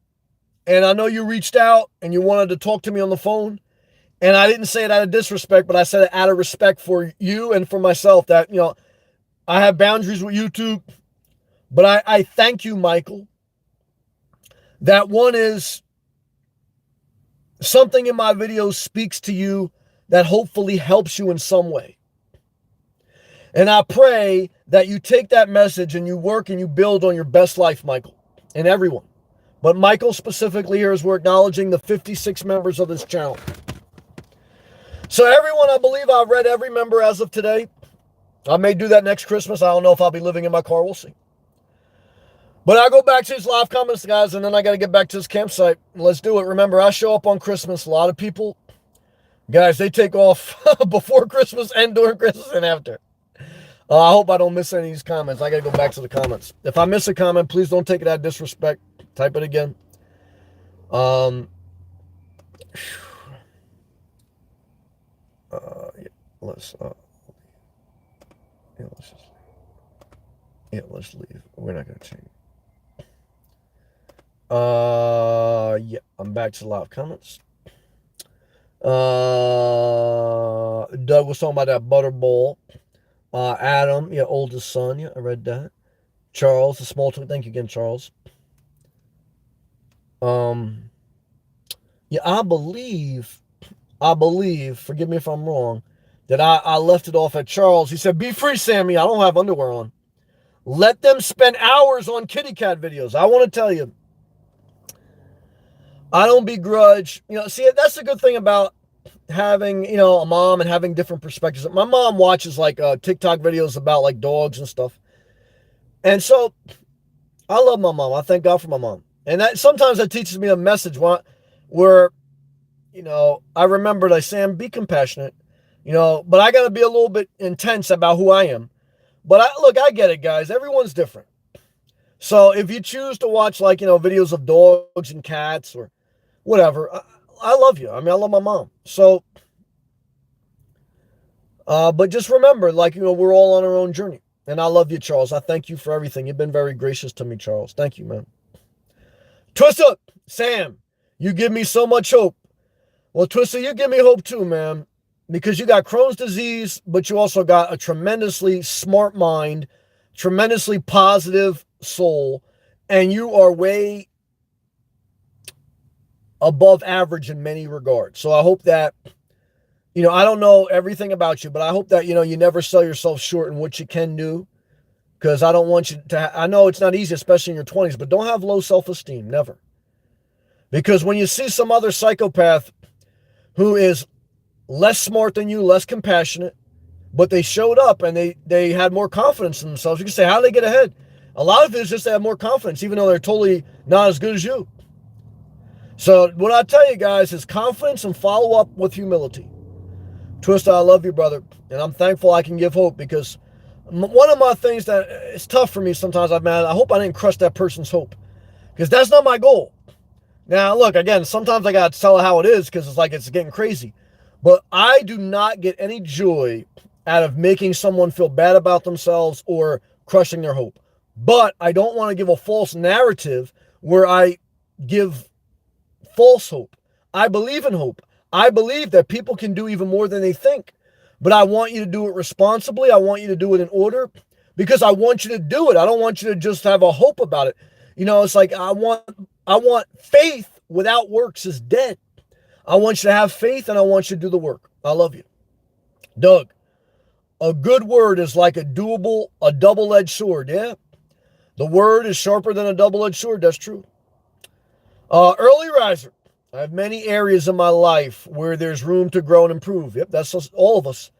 Speaker 1: And I know you reached out and you wanted to talk to me on the phone. And I didn't say it out of disrespect, but I said it out of respect for you and for myself that, I have boundaries with YouTube. But I thank you, Michael. That one is something in my videos speaks to you that hopefully helps you in some way. And I pray that you take that message and you work and you build on your best life, Michael, and everyone. But Michael specifically here, as we're acknowledging the 56 members of this channel. So everyone, I believe I've read every member as of today. I may do that next Christmas. I don't know if I'll be living in my car. We'll see. But I'll go back to these live comments, guys, and then I got to get back to this campsite. Let's do it. Remember, I show up on Christmas. A lot of people, guys, they take off before Christmas and during Christmas and after. I hope I don't miss any of these comments. I got to go back to the comments. If I miss a comment, please don't take it out of disrespect. Type it again. Yeah, let's leave. We're not going to change. Yeah, I'm back to live comments. Doug was talking about that butterball. Adam, yeah, oldest son, yeah, I read that. Charles, the small twin, thank you again, Charles. Yeah, I believe, forgive me if I'm wrong, that I left it off at Charles. He said, be free, Sammy, I don't have underwear on. Let them spend hours on kitty cat videos. I want to tell you, I don't begrudge, see, that's the good thing about having, a mom and having different perspectives. My mom watches like TikTok videos about like dogs and stuff. And so I love my mom. I thank God for my mom. And that sometimes that teaches me a message where, I remembered, I Sam, be compassionate, but I got to be a little bit intense about who I am. But I get it, guys. Everyone's different. So if you choose to watch like, videos of dogs and cats or whatever, I love you. I mean, I love my mom. So, but just remember, like, we're all on our own journey. And I love you, Charles. I thank you for everything. You've been very gracious to me, Charles. Thank you, man. Twista, Sam, you give me so much hope. Well, Twista, you give me hope too, man. Because you got Crohn's disease, but you also got a tremendously smart mind, tremendously positive soul, and you are way above average in many regards. So I hope that, I don't know everything about you, but I hope that, you never sell yourself short in what you can do. Because I don't want you to, I know it's not easy, especially in your 20s, but don't have low self-esteem, never. Because when you see some other psychopath who is less smart than you, less compassionate, but they showed up and they had more confidence in themselves, you can say, how did they get ahead? A lot of it is just they have more confidence, even though they're totally not as good as you. So what I tell you guys is confidence and follow up with humility. Twista, I love you, brother. And I'm thankful I can give hope because one of my things that it's tough for me sometimes, I hope I didn't crush that person's hope because that's not my goal. Now, look, again, sometimes I got to tell it how it is because it's like it's getting crazy. But I do not get any joy out of making someone feel bad about themselves or crushing their hope. But I don't want to give a false narrative where I give false hope. I believe in hope. I believe that people can do even more than they think. But I want you to do it responsibly. I want you to do it in order because I want you to do it. I don't want you to just have a hope about it. It's like I want faith without works is dead. I want you to have faith and I want you to do the work. I love you. Doug, a good word is like a double-edged sword. Yeah. The word is sharper than a double-edged sword. That's true. Early riser. I have many areas in my life where there's room to grow and improve. Yep, that's us, all of us.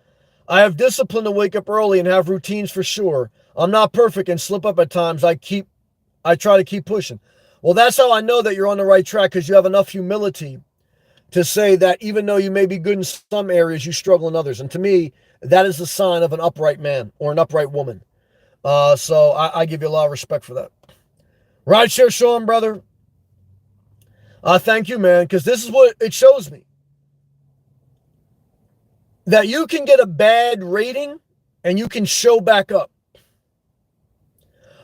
Speaker 1: I have discipline to wake up early and have routines for sure. I'm not perfect and slip up at times. I try to keep pushing. Well, that's how I know that you're on the right track, because you have enough humility to say that even though you may be good in some areas, you struggle in others. And to me, that is the sign of an upright man or an upright woman. So I give you a lot of respect for that. Rideshare Sean, brother. Thank you, man, because this is what it shows me. That you can get a bad rating and you can show back up.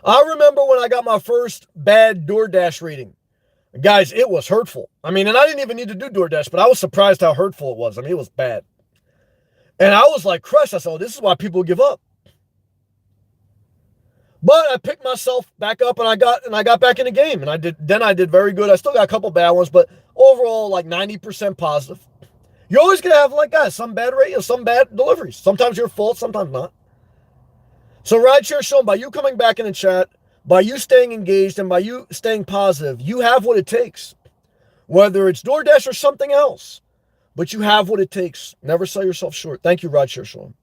Speaker 1: I remember when I got my first bad DoorDash rating. Guys, it was hurtful. I mean, and I didn't even need to do DoorDash, but I was surprised how hurtful it was. I mean, it was bad. And I was like crushed. I said, oh, this is why people give up. But I picked myself back up and I got back in the game. And I did very good. I still got a couple bad ones, but overall, like 90% positive. You're always going to have, like, guys, some bad ratings, some bad deliveries. Sometimes your fault, sometimes not. So Rideshare Sean, by you coming back in the chat, by you staying engaged, and by you staying positive, you have what it takes. Whether it's DoorDash or something else, but you have what it takes. Never sell yourself short. Thank you, Rideshare Sean.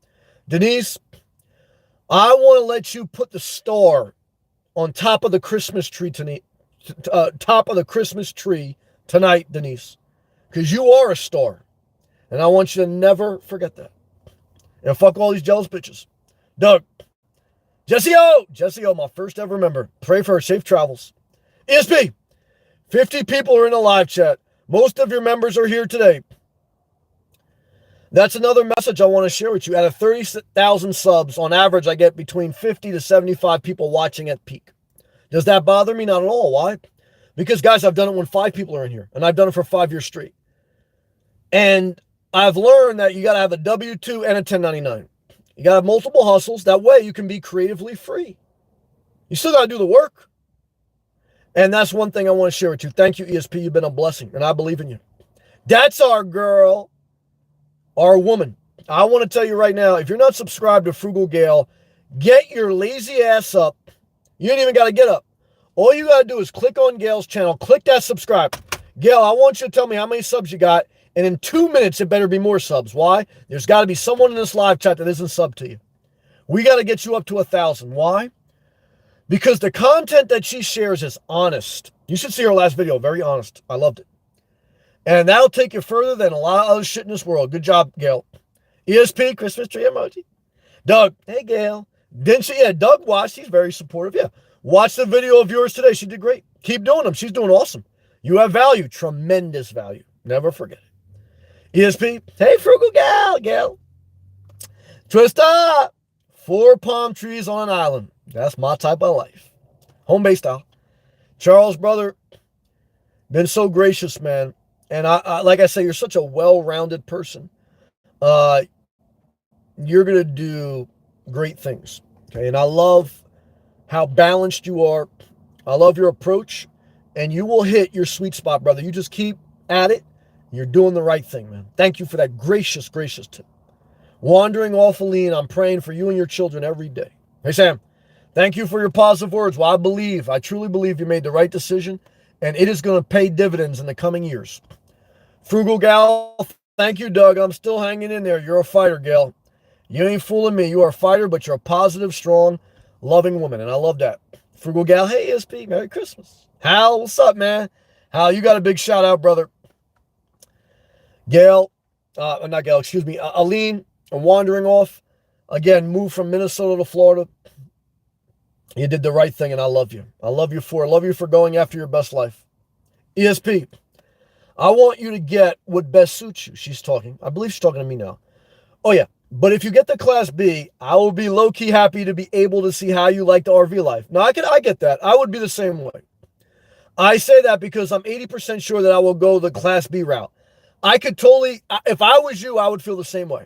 Speaker 1: Denise, I want to let you put the star on top of the Christmas tree tonight. Tonight, Denise, because you are a star, and I want you to never forget that. And fuck all these jealous bitches. Doug, Jesse O, my first ever member. Pray for her safe travels. ESP, 50 people are in the live chat. Most of your members are here today. That's another message I want to share with you. Out of 30,000 subs, on average, I get between 50 to 75 people watching at peak. Does that bother me? Not at all. Why? Because, guys, I've done it when 5 people are in here, and I've done it for 5 years straight. And I've learned that you got to have a W-2 and a 1099. You got to have multiple hustles. That way you can be creatively free. You still got to do the work. And that's one thing I want to share with you. Thank you, ESP. You've been a blessing, and I believe in you. That's our girl, our woman. I want to tell you right now, if you're not subscribed to Frugal Gail, get your lazy ass up. You ain't even got to get up. All you got to do is click on Gail's channel. Click that subscribe. Gail, I want you to tell me how many subs you got. And in 2 minutes, it better be more subs. Why? There's got to be someone in this live chat that isn't sub to you. We got to get you up to 1,000. Why? Because the content that she shares is honest. You should see her last video. Very honest. I loved it. And that'll take you further than a lot of other shit in this world. Good job, Gail. ESP, Christmas tree emoji. Doug, hey, Gail. Didn't she? Yeah, Doug watched. He's very supportive. Yeah. Watch the video of yours today. She did great. Keep doing them. She's doing awesome. You have value. Tremendous value. Never forget it. ESP, hey, Frugal Gal. Twista, 4 palm trees on an island. That's my type of life. Home-based style. Charles, brother, been so gracious, man. And I like I say, you're such a well-rounded person. You're going to do great things. Okay, and I love how balanced you are. I love your approach. And you will hit your sweet spot, brother. You just keep at it. You're doing the right thing, man. Thank you for that gracious tip. Wandering off Aline, I'm praying for you and your children every day. Hey, Sam, thank you for your positive words. Well, I truly believe you made the right decision, and it is going to pay dividends in the coming years. Frugal Gal, thank you, Doug. I'm still hanging in there. You're a fighter, Gal. You ain't fooling me. You are a fighter, but you're a positive, strong, loving woman, and I love that. Frugal Gal, hey, ESP, Merry Christmas. Hal, what's up, man? Hal, you got a big shout out, brother. Gail, not Gail, excuse me, Aline, wandering off. Again, moved from Minnesota to Florida. You did the right thing, and I love you. I love you for going after your best life. ESP, I want you to get what best suits you. She's talking. I believe she's talking to me now. Oh, yeah. But if you get the Class B, I will be low-key happy to be able to see how you like the RV life. Now, I get that. I would be the same way. I say that because I'm 80% sure that I will go the Class B route. I could totally, if I was you, I would feel the same way.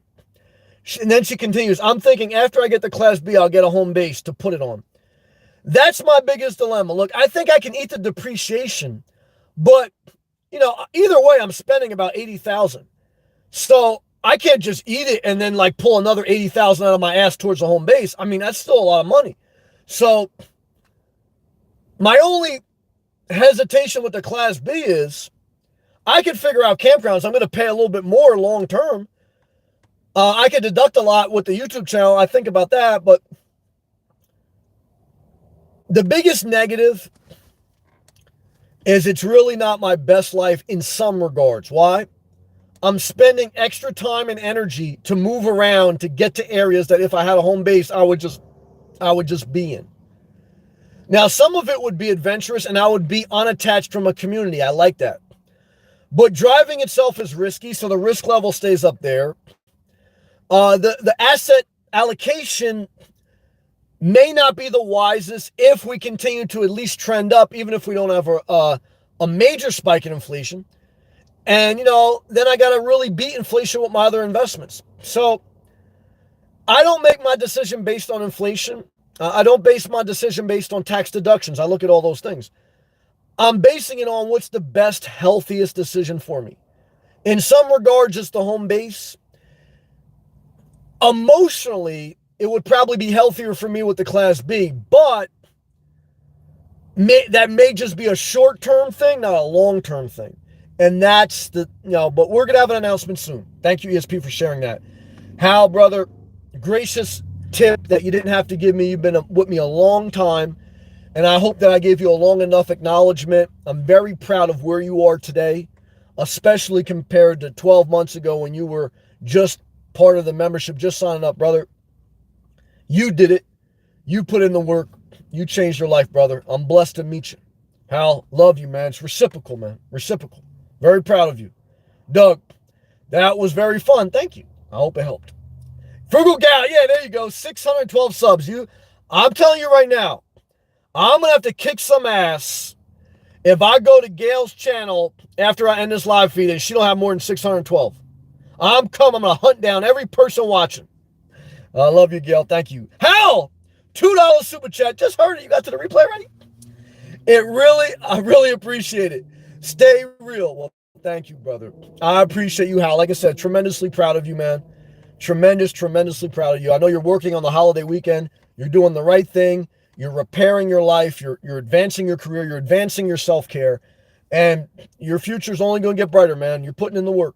Speaker 1: And then she continues, I'm thinking after I get the Class B, I'll get a home base to put it on. That's my biggest dilemma. Look, I think I can eat the depreciation, but, either way, I'm spending about $80,000. So I can't just eat it and then like pull another $80,000 out of my ass towards the home base. I mean, that's still a lot of money. So my only hesitation with the Class B is I can figure out campgrounds. I'm going to pay a little bit more long term. I can deduct a lot with the YouTube channel. I think about that. But the biggest negative is it's really not my best life in some regards. Why? I'm spending extra time and energy to move around to get to areas that if I had a home base, I would just be in. Now, some of it would be adventurous and I would be unattached from a community. I like that. But driving itself is risky, so the risk level stays up there. The asset allocation may not be the wisest if we continue to at least trend up, even if we don't have a major spike in inflation. And, then I got to really beat inflation with my other investments. So I don't make my decision based on inflation. I don't base my decision based on tax deductions. I look at all those things. I'm basing it on what's the best, healthiest decision for me. In some regards, it's the home base. Emotionally, it would probably be healthier for me with the Class B, but that may just be a short-term thing, not a long-term thing. And that's but we're going to have an announcement soon. Thank you, ESP, for sharing that. Hal, brother, gracious tip that you didn't have to give me. You've been with me a long time, and I hope that I gave you a long enough acknowledgement. I'm very proud of where you are today, especially compared to 12 months ago when you were just part of the membership, just signing up, brother. You did it. You put in the work. You changed your life, brother. I'm blessed to meet you. Hal, love you, man. It's reciprocal, man. Reciprocal. Very proud of you. Doug, that was very fun. Thank you. I hope it helped. Frugal Gal, yeah, there you go. 612 subs. I'm telling you right now, I'm going to have to kick some ass if I go to Gail's channel after I end this live feed and she don't have more than 612. I'm going to hunt down every person watching. I love you, Gail. Thank you. Hal, $2 super chat. Just heard it. You got to the replay already? I really appreciate it. Stay real. Well, thank you, brother. I appreciate you, Hal. Like I said, tremendously proud of you, man. Tremendously proud of you. I know you're working on the holiday weekend. You're doing the right thing. You're repairing your life. You're advancing your career. You're advancing your self-care. And your future's only going to get brighter, man. You're putting in the work.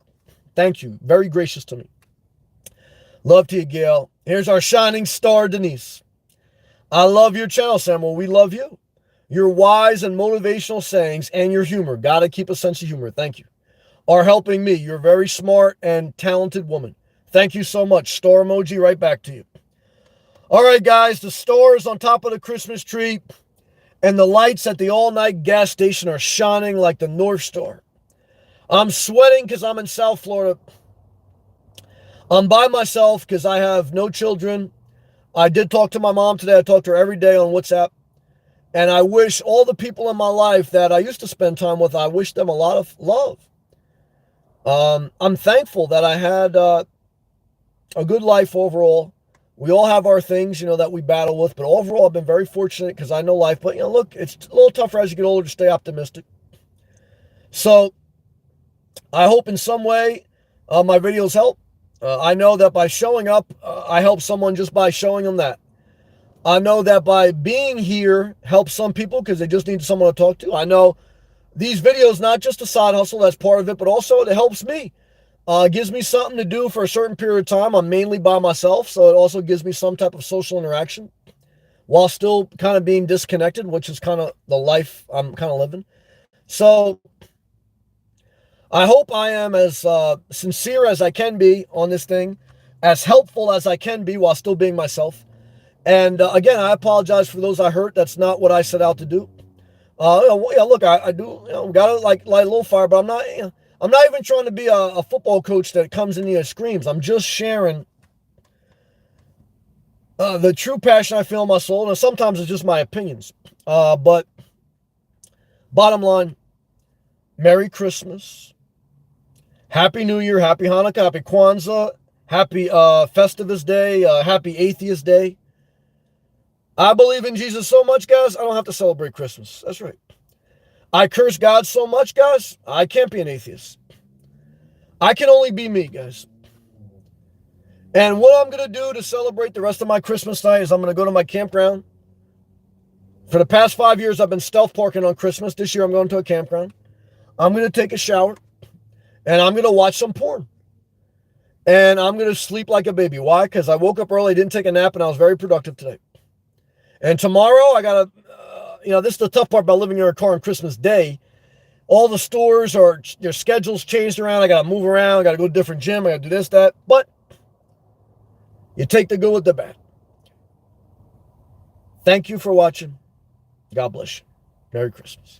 Speaker 1: Thank you. Very gracious to me. Love to you, Gail. Here's our shining star, Denise. I love your channel, Samuel. We love you. Your wise and motivational sayings and your humor, gotta keep a sense of humor, thank you, are helping me. You're a very smart and talented woman. Thank you so much. Star emoji right back to you. All right, guys, the star is on top of the Christmas tree, and the lights at the all-night gas station are shining like the North Star. I'm sweating because I'm in South Florida. I'm by myself because I have no children. I did talk to my mom today. I talk to her every day on WhatsApp. And I wish all the people in my life that I used to spend time with, I wish them a lot of love. I'm thankful that I had a good life overall. We all have our things, that we battle with. But overall, I've been very fortunate because I know life. But, look, it's a little tougher as you get older to stay optimistic. So I hope in some way my videos help. I know that by showing up, I help someone just by showing them that. I know that by being here helps some people because they just need someone to talk to. I know these videos, not just a side hustle, that's part of it, but also it helps me. It gives me something to do for a certain period of time. I'm mainly by myself, so it also gives me some type of social interaction while still kind of being disconnected, which is kind of the life I'm kind of living. So I hope I am as sincere as I can be on this thing, as helpful as I can be while still being myself. And again, I apologize for those I hurt. That's not what I set out to do. Look, I do, got to light a little fire, but I'm not even trying to be a football coach that comes in here and screams. I'm just sharing the true passion I feel in my soul. And sometimes it's just my opinions. But bottom line, Merry Christmas, Happy New Year, Happy Hanukkah, Happy Kwanzaa, Happy Festivus Day, Happy Atheist Day. I believe in Jesus so much, guys, I don't have to celebrate Christmas. That's right. I curse God so much, guys, I can't be an atheist. I can only be me, guys. And what I'm going to do to celebrate the rest of my Christmas night is I'm going to go to my campground, For the past 5 years, I've been stealth parking on Christmas. This year, I'm going to a campground. I'm going to take a shower, and I'm going to watch some porn. And I'm going to sleep like a baby. Why? Because I woke up early, didn't take a nap, and I was very productive today. And tomorrow, I got to, this is the tough part about living in a car on Christmas Day. All the stores are, their schedules changed around. I got to move around. I got to go to a different gym. I got to do this, that. But you take the good with the bad. Thank you for watching. God bless you. Merry Christmas.